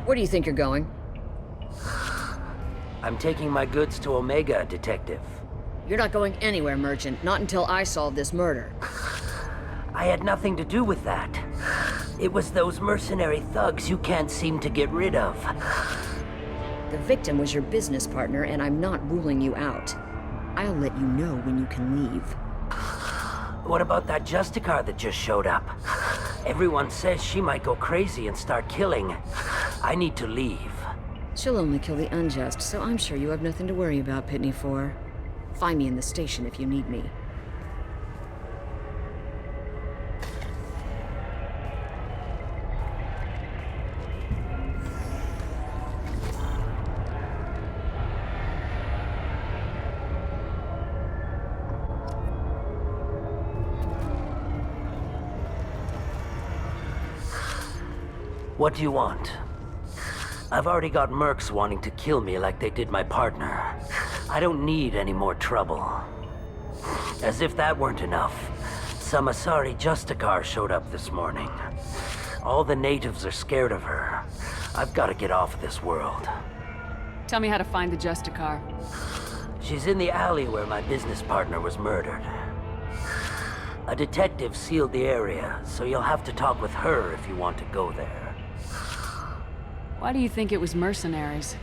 Where do you think you're going? I'm taking my goods to Omega, Detective. You're not going anywhere, Merchant. Not until I solve this murder. I had nothing to do with that. It was those mercenary thugs you can't seem to get rid of. The victim was your business partner, and I'm not ruling you out. I'll let you know when you can leave. What about that Justicar that just showed up? Everyone says she might go crazy and start killing. I need to leave. She'll only kill the unjust, so I'm sure you have nothing to worry about, Pitney 4. Find me in the station if you need me. What do you want? I've already got mercs wanting to kill me like they did my partner. I don't need any more trouble. As if that weren't enough, some Asari Justicar showed up this morning. All the natives are scared of her. I've got to get off this world. Tell me how to find the Justicar. She's in the alley where my business partner was murdered. A detective sealed the area, so you'll have to talk with her if you want to go there. Why do you think it was mercenaries?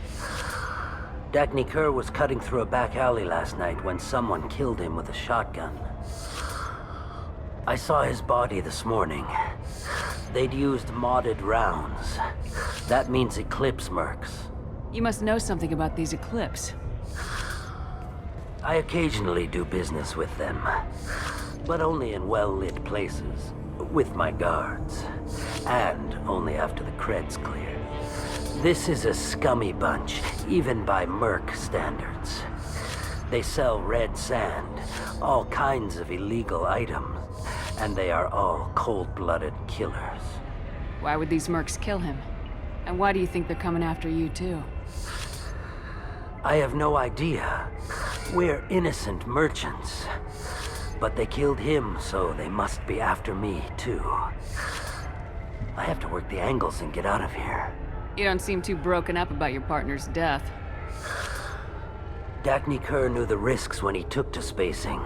Dagny Kerr was cutting through a back alley last night when someone killed him with a shotgun. I saw his body this morning. They'd used modded rounds. That means Eclipse mercs. You must know something about these Eclipse. I occasionally do business with them, but only in well-lit places, with my guards, and only after the cred's cleared. This is a scummy bunch, even by merc standards. They sell red sand, all kinds of illegal items, and they are all cold-blooded killers. Why would these mercs kill him? And why do you think they're coming after you too? I have no idea. We're innocent merchants. But they killed him, so they must be after me too. I have to work the angles and get out of here. You don't seem too broken up about your partner's death. Dagny Kerr knew the risks when he took to spacing.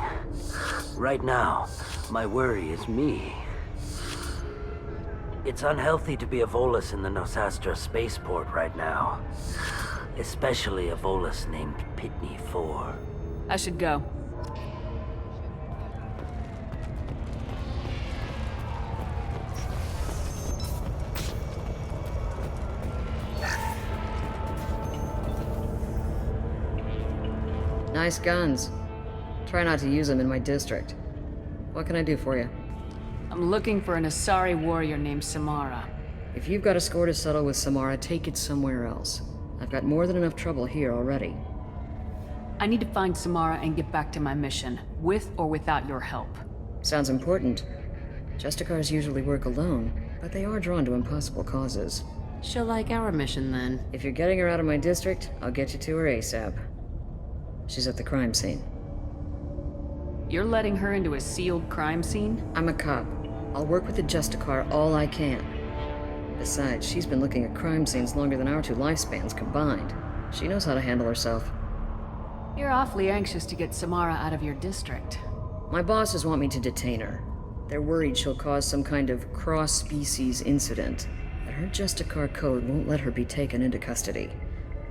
Right now, my worry is me. It's unhealthy to be a Volus in the Nosastra spaceport right now. Especially a Volus named Pitney 4. I should go. Nice guns. Try not to use them in my district. What can I do for you? I'm looking for an Asari warrior named Samara. If you've got a score to settle with Samara, take it somewhere else. I've got more than enough trouble here already. I need to find Samara and get back to my mission, with or without your help. Sounds important. Justicars usually work alone, but they are drawn to impossible causes. She'll like our mission then. If you're getting her out of my district, I'll get you to her ASAP. She's at the crime scene. You're letting her into a sealed crime scene? I'm a cop. I'll work with the Justicar all I can. Besides, she's been looking at crime scenes longer than our two lifespans combined. She knows how to handle herself. You're awfully anxious to get Samara out of your district. My bosses want me to detain her. They're worried she'll cause some kind of cross-species incident. But her Justicar code won't let her be taken into custody.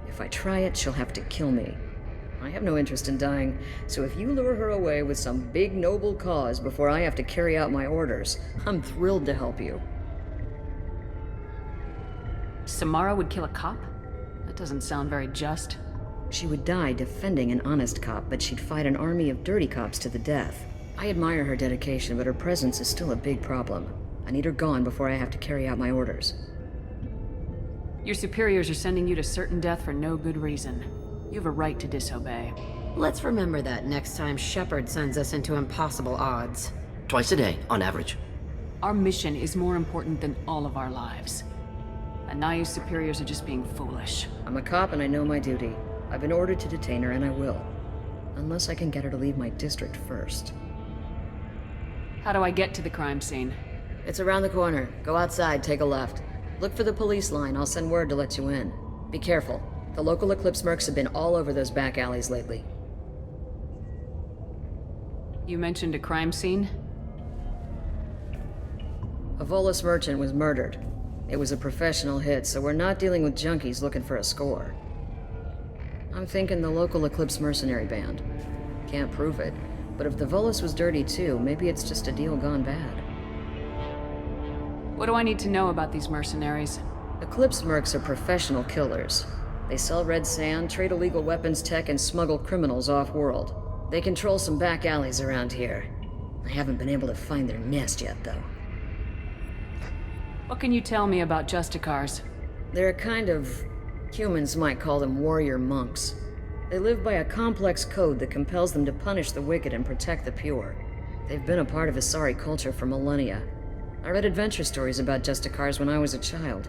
If I try it, she'll have to kill me. I have no interest in dying, so if you lure her away with some big noble cause before I have to carry out my orders, I'm thrilled to help you. Samara would kill a cop? That doesn't sound very just. She would die defending an honest cop, but she'd fight an army of dirty cops to the death. I admire her dedication, but her presence is still a big problem. I need her gone before I have to carry out my orders. Your superiors are sending you to certain death for no good reason. You have a right to disobey. Let's remember that next time Shepard sends us into impossible odds. Twice a day, on average. Our mission is more important than all of our lives. And now your superiors are just being foolish. I'm a cop and I know my duty. I've been ordered to detain her and I will. Unless I can get her to leave my district first. How do I get to the crime scene? It's around the corner. Go outside, take a left. Look for the police line. I'll send word to let you in. Be careful. The local Eclipse mercs have been all over those back alleys lately. You mentioned a crime scene? A Volus merchant was murdered. It was a professional hit, so we're not dealing with junkies looking for a score. I'm thinking the local Eclipse mercenary band. Can't prove it, but if the Volus was dirty too, maybe it's just a deal gone bad. What do I need to know about these mercenaries? Eclipse mercs are professional killers. They sell red sand, trade illegal weapons tech, and smuggle criminals off-world. They control some back alleys around here. I haven't been able to find their nest yet, though. What can you tell me about Justicars? They're a kind of... humans might call them warrior monks. They live by a complex code that compels them to punish the wicked and protect the pure. They've been a part of Asari culture for millennia. I read adventure stories about Justicars when I was a child.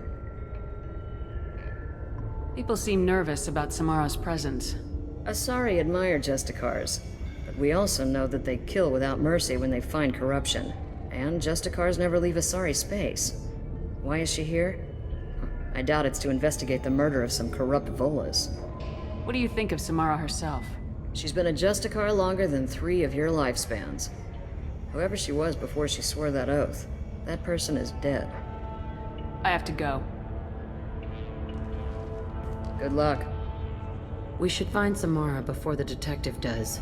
People seem nervous about Samara's presence. Asari admire Justicars, but we also know that they kill without mercy when they find corruption. And Justicars never leave Asari space. Why is she here? I doubt it's to investigate the murder of some corrupt Volas. What do you think of Samara herself? She's been a Justicar longer than 3 of your lifespans. Whoever she was before she swore that oath, that person is dead. I have to go. Good luck. We should find Samara before the detective does.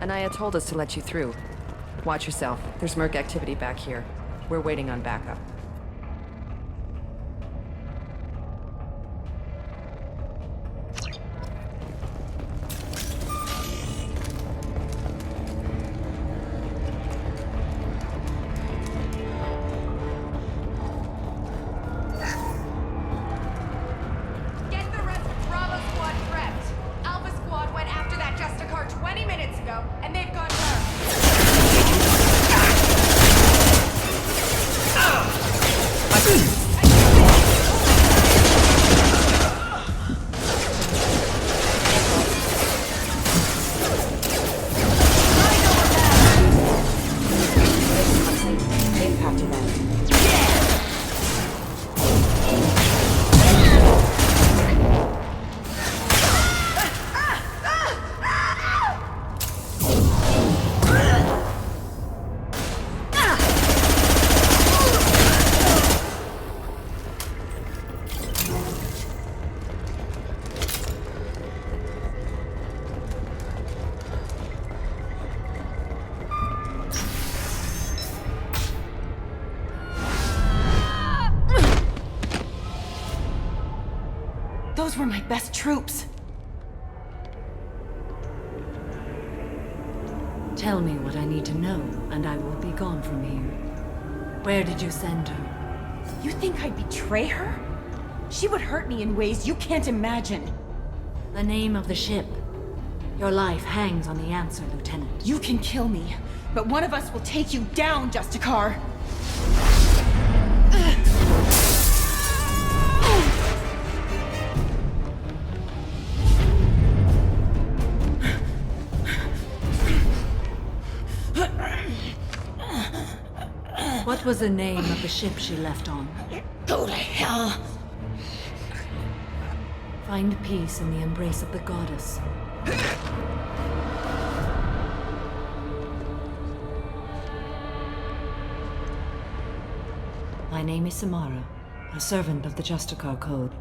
Anaya told us to let you through. Watch yourself. There's merc activity back here. We're waiting on backup. Get the rest of Bravo Squad prepped. Alpha Squad went after that Justicar 20 minutes ago, and they've gone dark. Those were my best troops. Tell me what I need to know, and I will be gone from here. Where did you send her? You think I'd betray her? She would hurt me in ways you can't imagine. The name of the ship. Your life hangs on the answer, Lieutenant. You can kill me, but one of us will take you down, Justicar. What was the name of the ship she left on? Go to hell! Find peace in the embrace of the goddess. My name is Samara, a servant of the Justicar Code.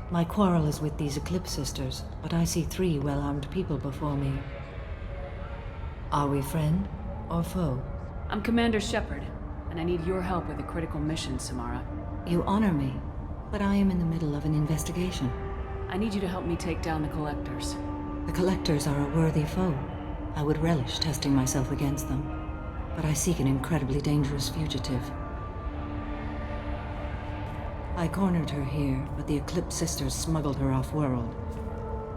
My quarrel is with these Eclipse Sisters, but I see 3 well-armed people before me. Are we friend or foe? I'm Commander Shepard, and I need your help with a critical mission, Samara. You honor me, but I am in the middle of an investigation. I need you to help me take down the Collectors. The Collectors are a worthy foe. I would relish testing myself against them, but I seek an incredibly dangerous fugitive. I cornered her here, but the Eclipse Sisters smuggled her off-world.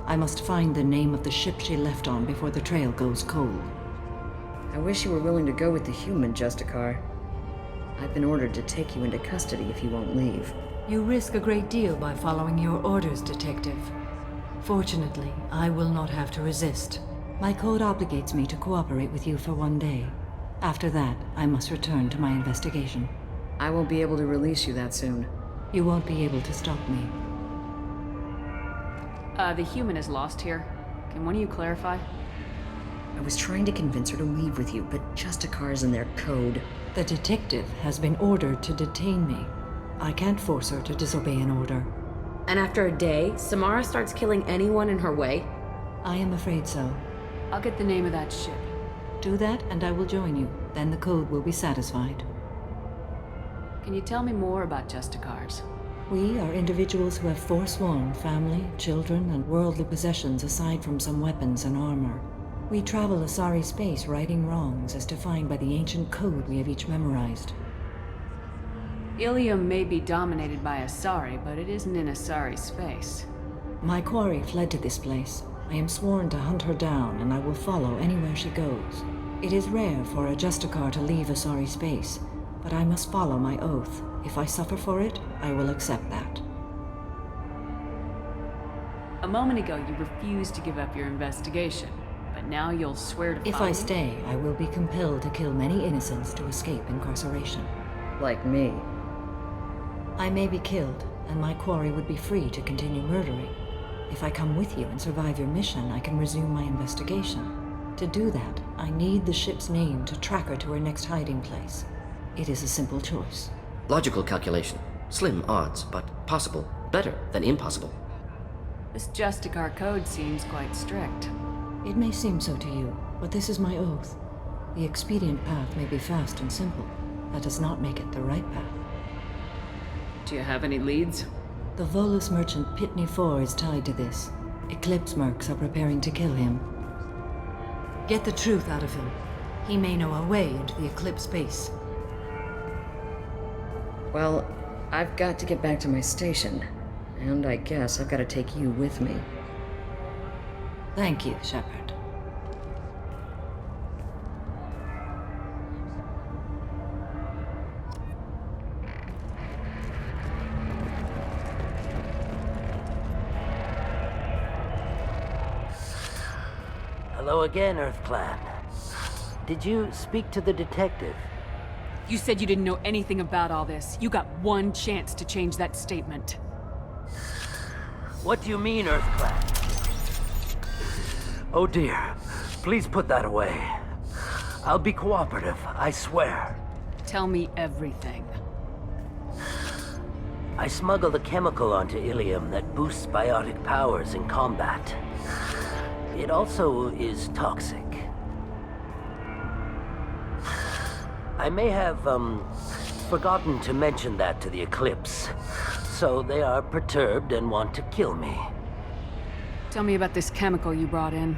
I must find the name of the ship she left on before the trail goes cold. I wish you were willing to go with the human, Justicar. I've been ordered to take you into custody if you won't leave. You risk a great deal by following your orders, Detective. Fortunately, I will not have to resist. My code obligates me to cooperate with you for 1 day. After that, I must return to my investigation. I won't be able to release you that soon. You won't be able to stop me. The human is lost here. Can one of you clarify? I was trying to convince her to leave with you, but Justicar's in their code. The detective has been ordered to detain me. I can't force her to disobey an order. And after a day, Samara starts killing anyone in her way? I am afraid so. I'll get the name of that ship. Do that, and I will join you. Then the code will be satisfied. Can you tell me more about Justicars? We are individuals who have forsworn family, children, and worldly possessions aside from some weapons and armor. We travel Asari space righting wrongs as defined by the ancient code we have each memorized. Ilium may be dominated by Asari, but it isn't in Asari space. My quarry fled to this place. I am sworn to hunt her down, and I will follow anywhere she goes. It is rare for a Justicar to leave Asari space, but I must follow my oath. If I suffer for it, I will accept that. A moment ago, you refused to give up your investigation, but now you'll swear to follow If I stay, I will be compelled to kill many innocents to escape incarceration. Like me. I may be killed, and my quarry would be free to continue murdering. If I come with you and survive your mission, I can resume my investigation. To do that, I need the ship's name to track her to her next hiding place. It is a simple choice. Logical calculation. Slim odds, but possible. Better than impossible. This Justicar code seems quite strict. It may seem so to you, but this is my oath. The expedient path may be fast and simple. That does not make it the right path. Do you have any leads? The Volus merchant Pitney IV is tied to this. Eclipse mercs are preparing to kill him. Get the truth out of him. He may know a way into the Eclipse base. Well, I've got to get back to my station. And I guess I've got to take you with me. Thank you, Shepard. Hello again, Earth Clan. Did you speak to the detective? You said you didn't know anything about all this. You got one chance to change that statement. What do you mean, Earth Clan? Oh dear. Please put that away. I'll be cooperative, I swear. Tell me everything. I smuggled a chemical onto Ilium that boosts biotic powers in combat. It also is toxic. I may have, forgotten to mention that to the Eclipse. So they are perturbed and want to kill me. Tell me about this chemical you brought in.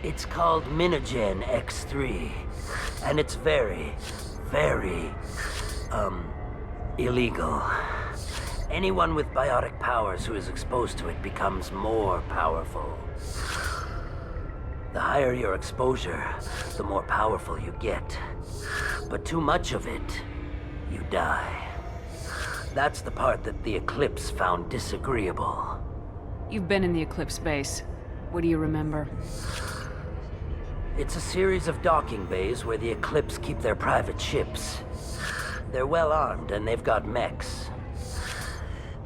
It's called Minogen X3. And it's very, very, illegal. Anyone with biotic powers who is exposed to it becomes more powerful. The higher your exposure, the more powerful you get. But too much of it, you die. That's the part that the Eclipse found disagreeable. You've been in the Eclipse base. What do you remember? It's a series of docking bays where the Eclipse keep their private ships. They're well armed and they've got mechs.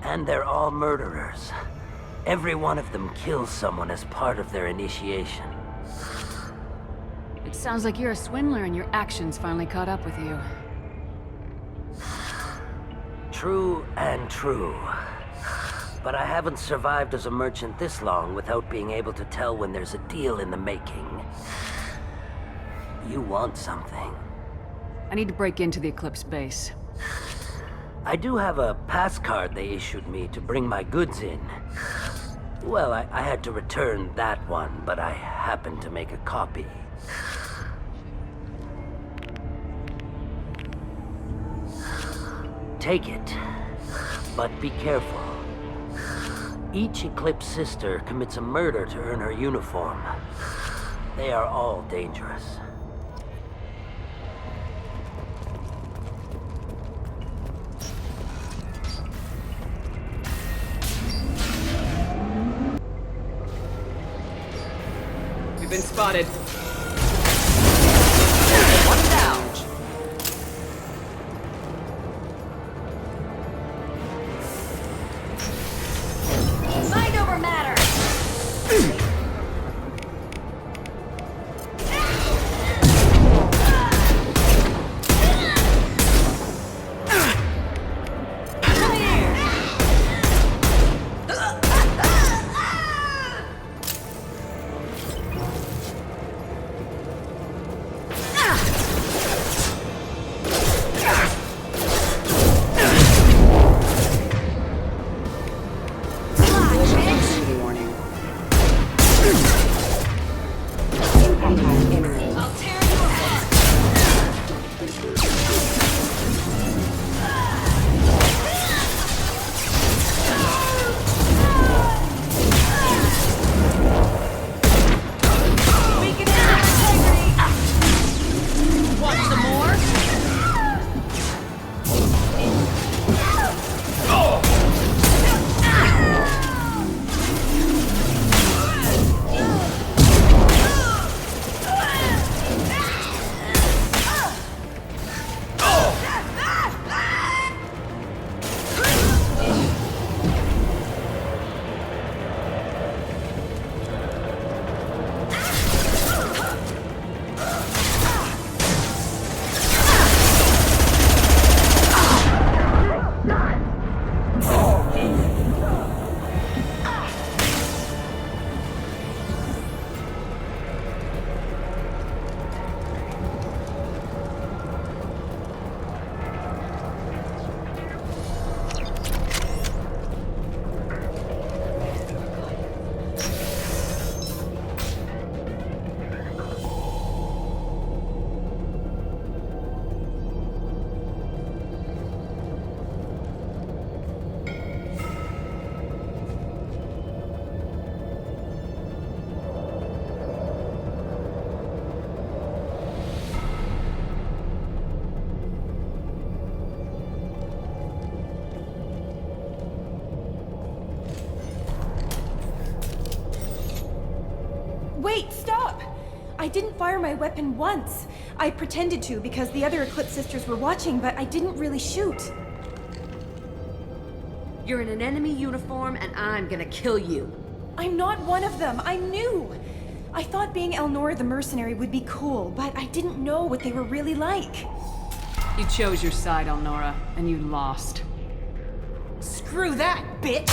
And they're all murderers. Every one of them kills someone as part of their initiation. It sounds like you're a swindler and your actions finally caught up with you. True and true. But I haven't survived as a merchant this long without being able to tell when there's a deal in the making. You want something. I need to break into the Eclipse base. I do have a pass card they issued me to bring my goods in. Well, I had to return that one, but I happened to make a copy. Take it, but be careful. Each Eclipse sister commits a murder to earn her uniform. They are all dangerous. We've been spotted. One down. Mind over matter! Wait, stop! I didn't fire my weapon once. I pretended to because the other Eclipse sisters were watching, but I didn't really shoot. You're in an enemy uniform and I'm gonna kill you. I'm not one of them. I'm new. I thought being Elnora the mercenary would be cool, but I didn't know what they were really like. You chose your side, Elnora, and you lost. Screw that, bitch!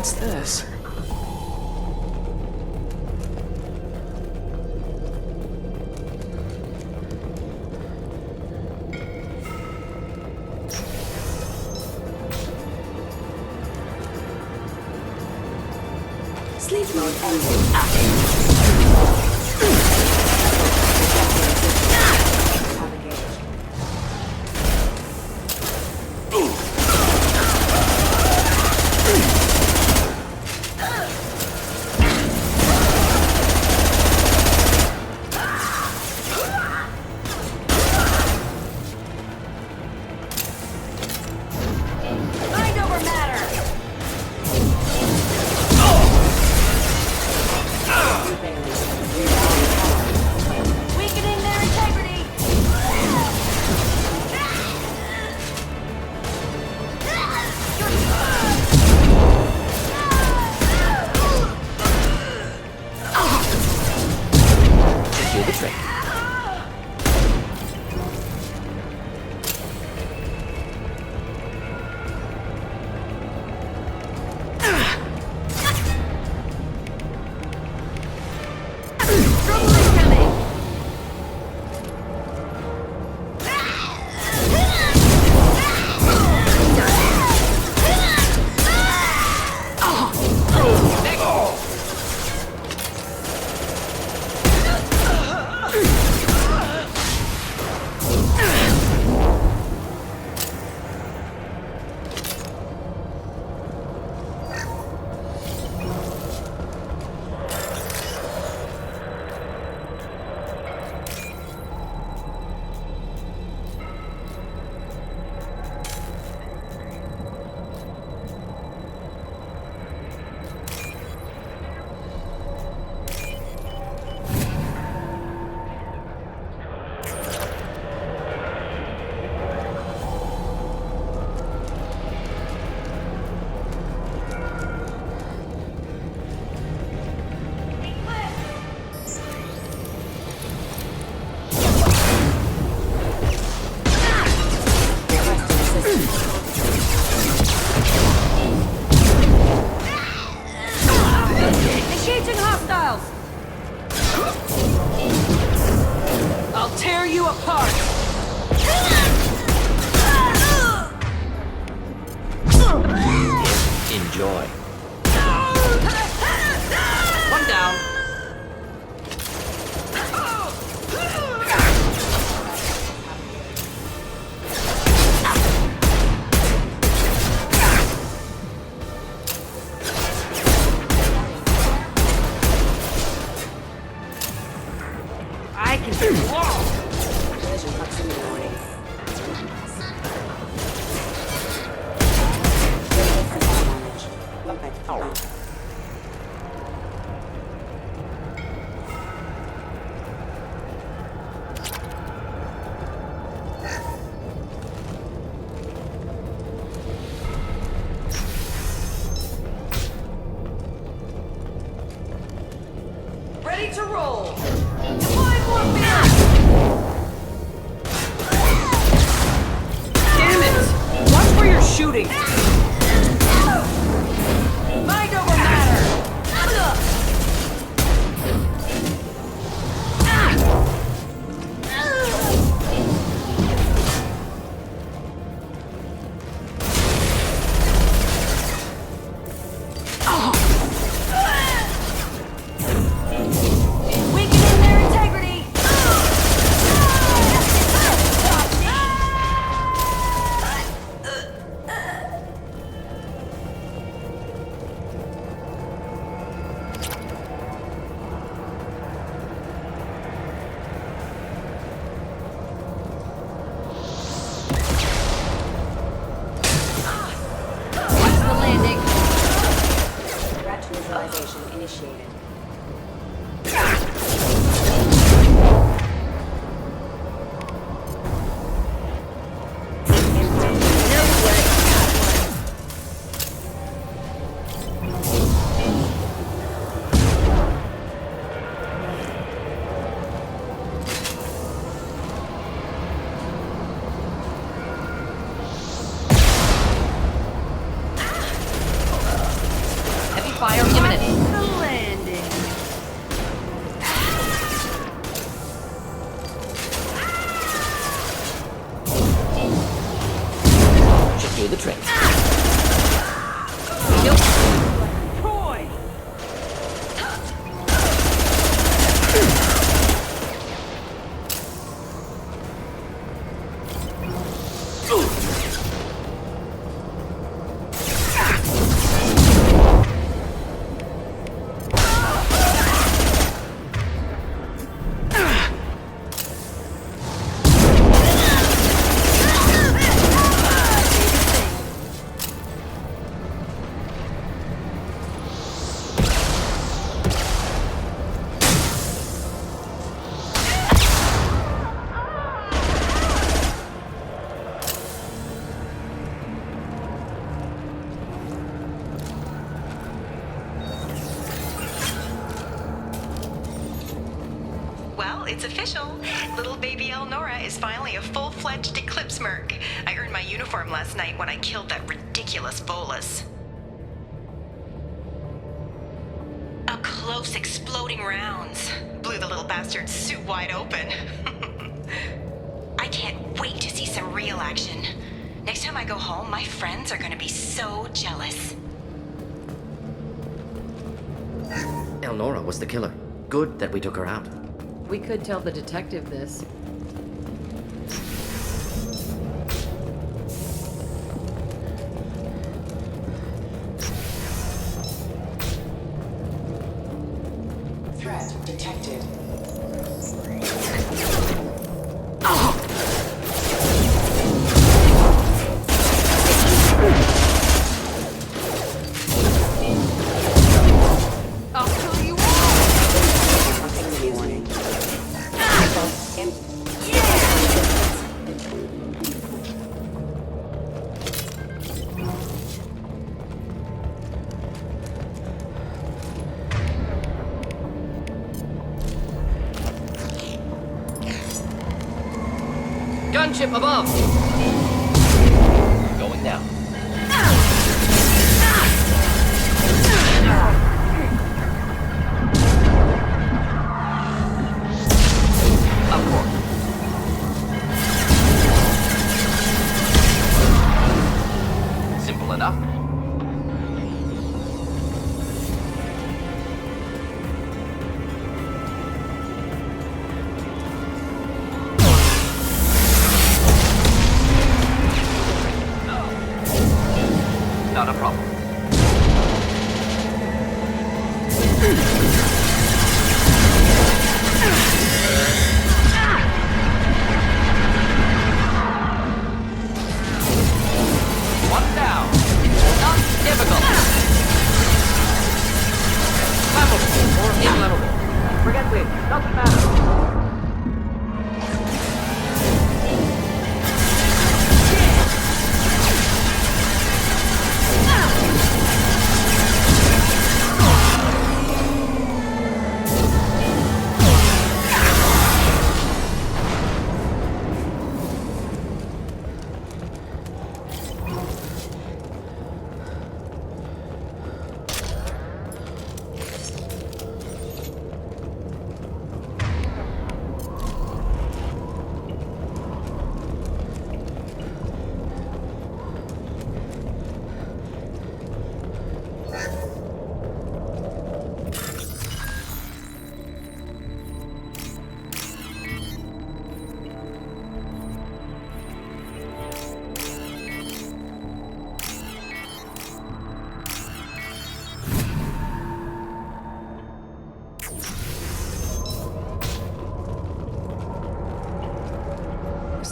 What's this? Sleep mode ended. Mind over matter! trick. Engaging hostiles! I'll tear you apart! Enjoy. One down. I can do wall. Ready to roll. Deploy warfare. Damn it! Watch where you're shooting. Mind over matter. Weakening their integrity. Well, it's official. Little baby Elnora is finally a full-fledged Eclipse merc. I earned my uniform last night when I killed that ridiculous Volus. Up close, exploding rounds. Blew the little bastard's suit wide open. I can't wait to see some real action. Next time I go home, my friends are gonna be so jealous. Elnora was the killer. Good that we took her out. We could tell the detective this. Threat detected. I'll kill you all! Gunship above! Going down. Simple enough. Not a problem. One down. Not difficult. Flammable or inflammable. Forget me. Doesn't matter.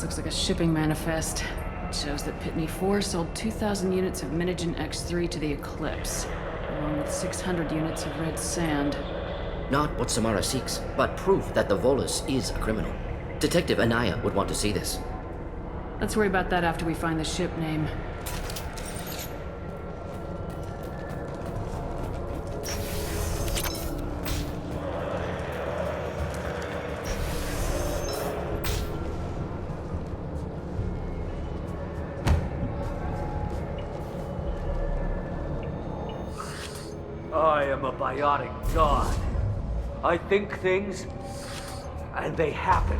Looks like a shipping manifest. It shows that Pitney 4 sold 2,000 units of Minigen X3 to the Eclipse, along with 600 units of red sand. Not what Samara seeks, but proof that the Volus is a criminal. Detective Anaya would want to see this. Let's worry about that after we find the ship name. I am a biotic god. I think things, and they happen.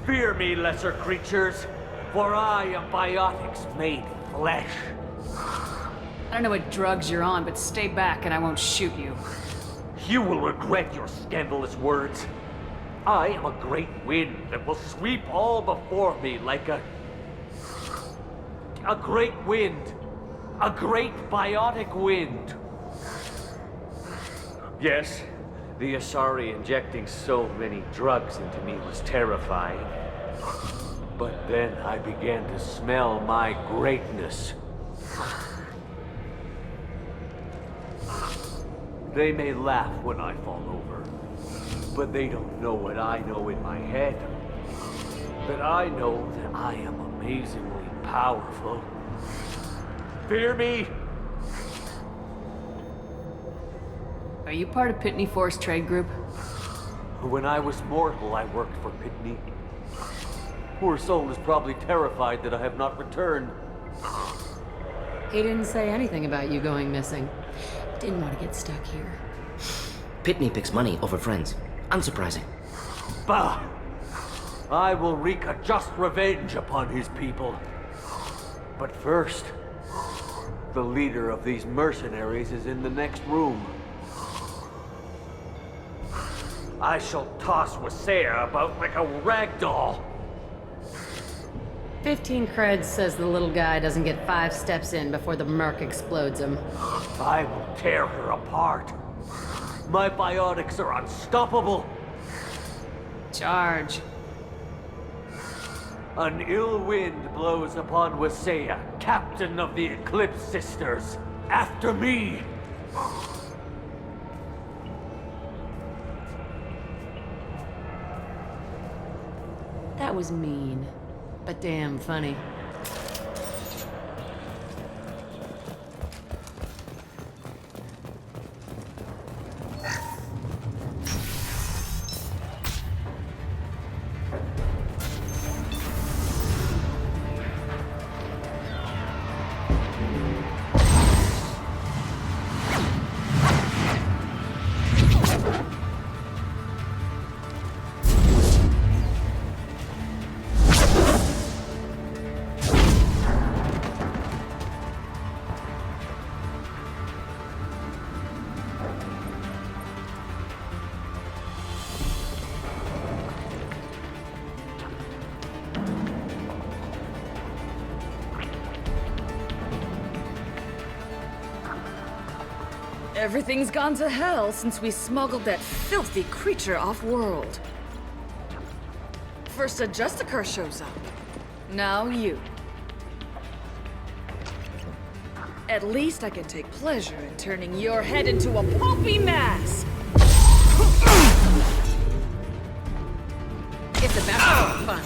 Fear me, lesser creatures, for I am biotics made flesh. I don't know what drugs you're on, but stay back and I won't shoot you. You will regret your scandalous words. I am a great wind that will sweep all before me like a great wind. A great biotic wind. Yes, the Asari injecting so many drugs into me was terrifying. But then I began to smell my greatness. They may laugh when I fall over, but they don't know what I know in my head. That I know that I am amazingly powerful. Fear me? Are you part of Pitney 4's trade group? When I was mortal, I worked for Pitney. Poor soul is probably terrified that I have not returned. He didn't say anything about you going missing. Didn't want to get stuck here. Pitney picks money over friends. Unsurprising. Bah! I will wreak a just revenge upon his people. But first, the leader of these mercenaries is in the next room. I shall toss Wasea about like a rag doll. 15 creds says the little guy doesn't get 5 steps in before the merc explodes him. I will tear her apart. My biotics are unstoppable. Charge. An ill wind blows upon Wasea, captain of the Eclipse Sisters. After me! That was mean, but damn funny. Everything's gone to hell since we smuggled that filthy creature off-world. First a Justicar shows up. Now you. At least I can take pleasure in turning your head into a pulpy mass! It's about to be fun.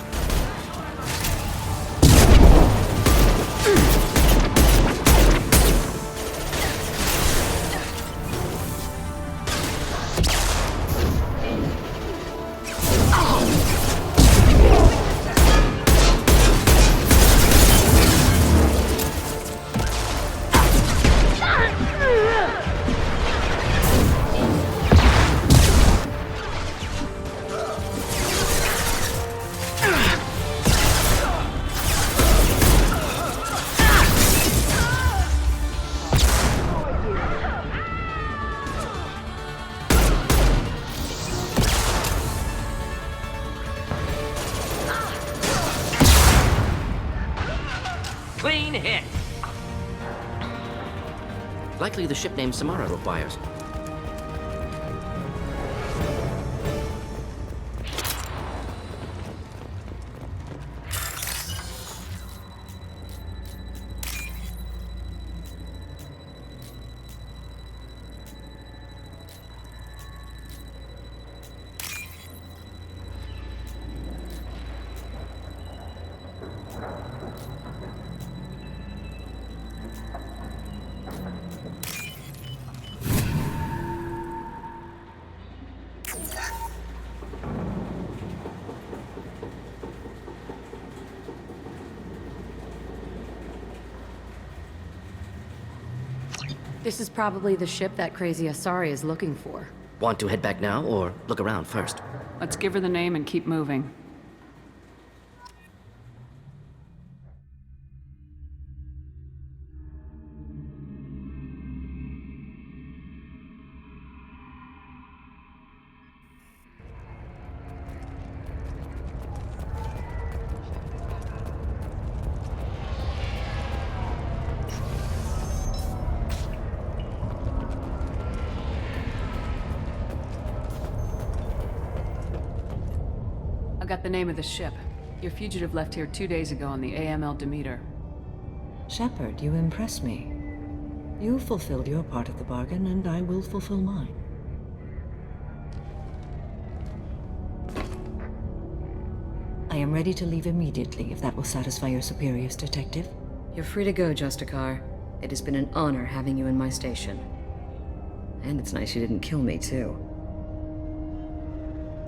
Clean hit. Likely the ship name Samara requires. This is probably the ship that crazy Asari is looking for. Want to head back now, or look around first? Let's give her the name and keep moving. I got the name of the ship. Your fugitive left here 2 days ago on the AML Demeter. Shepard, you impress me. You fulfilled your part of the bargain, and I will fulfill mine. I am ready to leave immediately, if that will satisfy your superiors, Detective. You're free to go, Justicar. It has been an honor having you in my station. And it's nice you didn't kill me, too.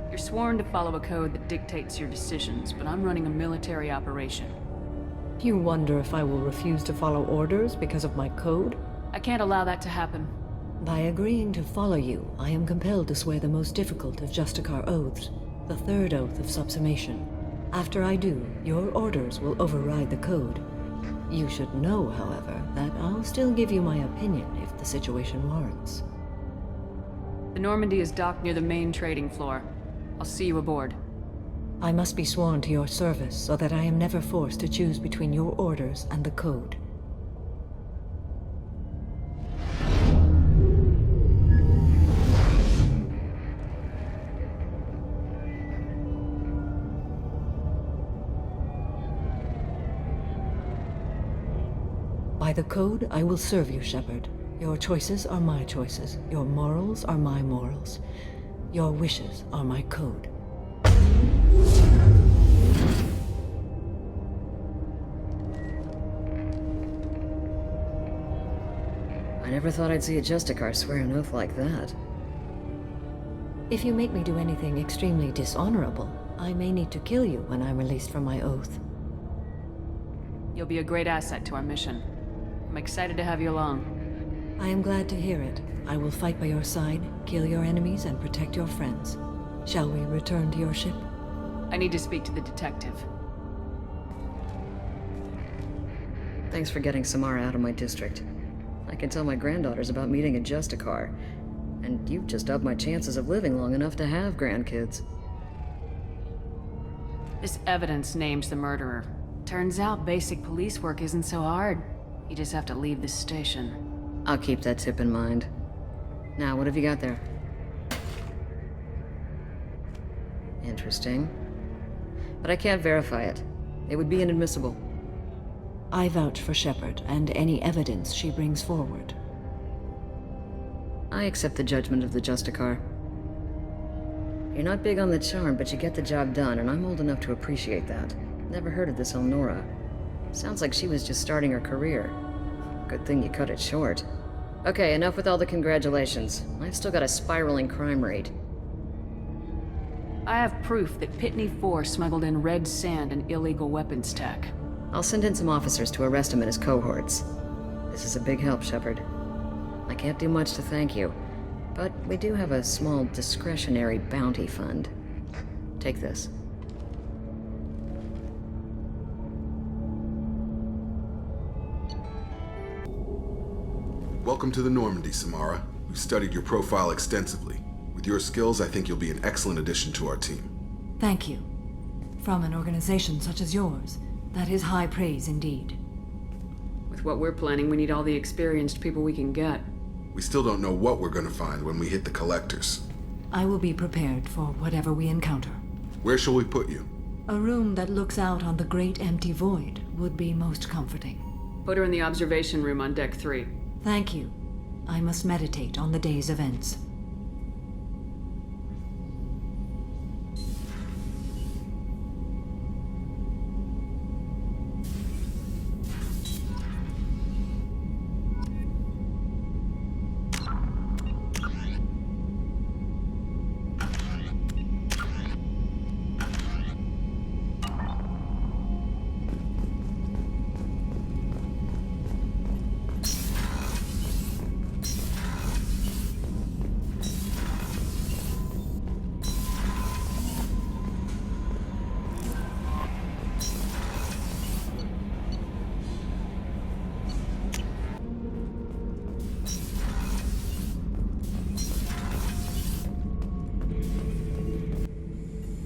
You're sworn to follow a code that dictates your decisions, but I'm running a military operation. You wonder if I will refuse to follow orders because of my code? I can't allow that to happen. By agreeing to follow you, I am compelled to swear the most difficult of Justicar oaths, the third oath of subsumation. After I do, your orders will override the code. You should know, however, that I'll still give you my opinion if the situation warrants. The Normandy is docked near the main trading floor. I'll see you aboard. I must be sworn to your service so that I am never forced to choose between your orders and the code. By the code, I will serve you, Shepard. Your choices are my choices. Your morals are my morals. Your wishes are my code. I never thought I'd see a Justicar swear an oath like that. If you make me do anything extremely dishonorable, I may need to kill you when I'm released from my oath. You'll be a great asset to our mission. I'm excited to have you along. I am glad to hear it. I will fight by your side, kill your enemies, and protect your friends. Shall we return to your ship? I need to speak to the detective. Thanks for getting Samara out of my district. I can tell my granddaughters about meeting a Justicar, and you've just upped my chances of living long enough to have grandkids. This evidence names the murderer. Turns out basic police work isn't so hard. You just have to leave the station. I'll keep that tip in mind. Now, what have you got there? Interesting. But I can't verify it. It would be inadmissible. I vouch for Shepard and any evidence she brings forward. I accept the judgment of the Justicar. You're not big on the charm, but you get the job done, and I'm old enough to appreciate that. Never heard of this Elnora. Sounds like she was just starting her career. Good thing you cut it short. Okay, enough with all the congratulations. I've still got a spiraling crime rate. I have proof that Pitney 4 smuggled in red sand and illegal weapons tech. I'll send in some officers to arrest him and his cohorts. This is a big help, Shepard. I can't do much to thank you, but we do have a small discretionary bounty fund. Take this. Welcome to the Normandy, Samara. We've studied your profile extensively. With your skills, I think you'll be an excellent addition to our team. Thank you. From an organization such as yours, that is high praise indeed. With what we're planning, we need all the experienced people we can get. We still don't know what we're gonna find when we hit the collectors. I will be prepared for whatever we encounter. Where shall we put you? A room that looks out on the great empty void would be most comforting. Put her in the observation room on deck 3. Thank you. I must meditate on the day's events.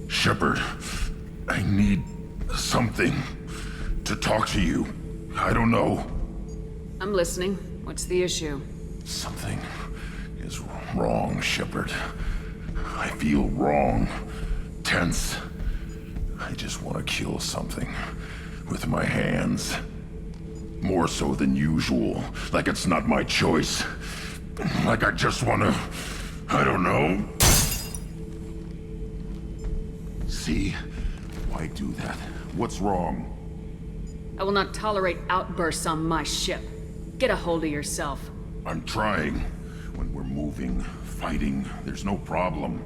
Shepard, I need something to talk to you. I don't know. I'm listening. What's the issue? Something is wrong, Shepard. I feel wrong, tense. I just want to kill something with my hands. More so than usual, like it's not my choice. Like I just want to, I don't know. See? Why do that? What's wrong? I will not tolerate outbursts on my ship. Get a hold of yourself. I'm trying. When we're moving, fighting, there's no problem.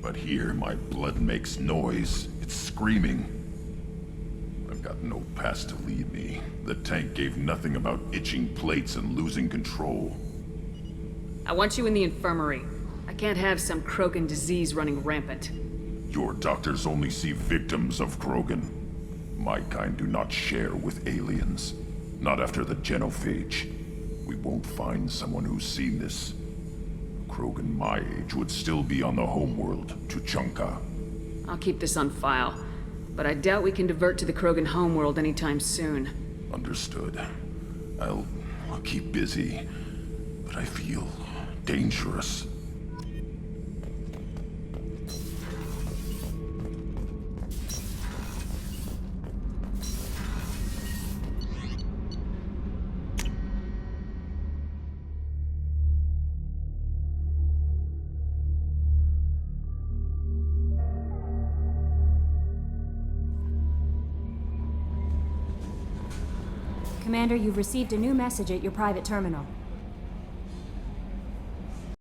But here, my blood makes noise. It's screaming. I've got no past to lead me. The tank gave nothing about itching plates and losing control. I want you in the infirmary. I can't have some Krogan disease running rampant. Your doctors only see victims of Krogan. My kind do not share with aliens. Not after the genophage. We won't find someone who's seen this. Krogan my age would still be on the homeworld, Tuchanka. I'll keep this on file, but I doubt we can divert to the Krogan homeworld anytime soon. Understood. I'll keep busy, but I feel dangerous. Commander, you've received a new message at your private terminal.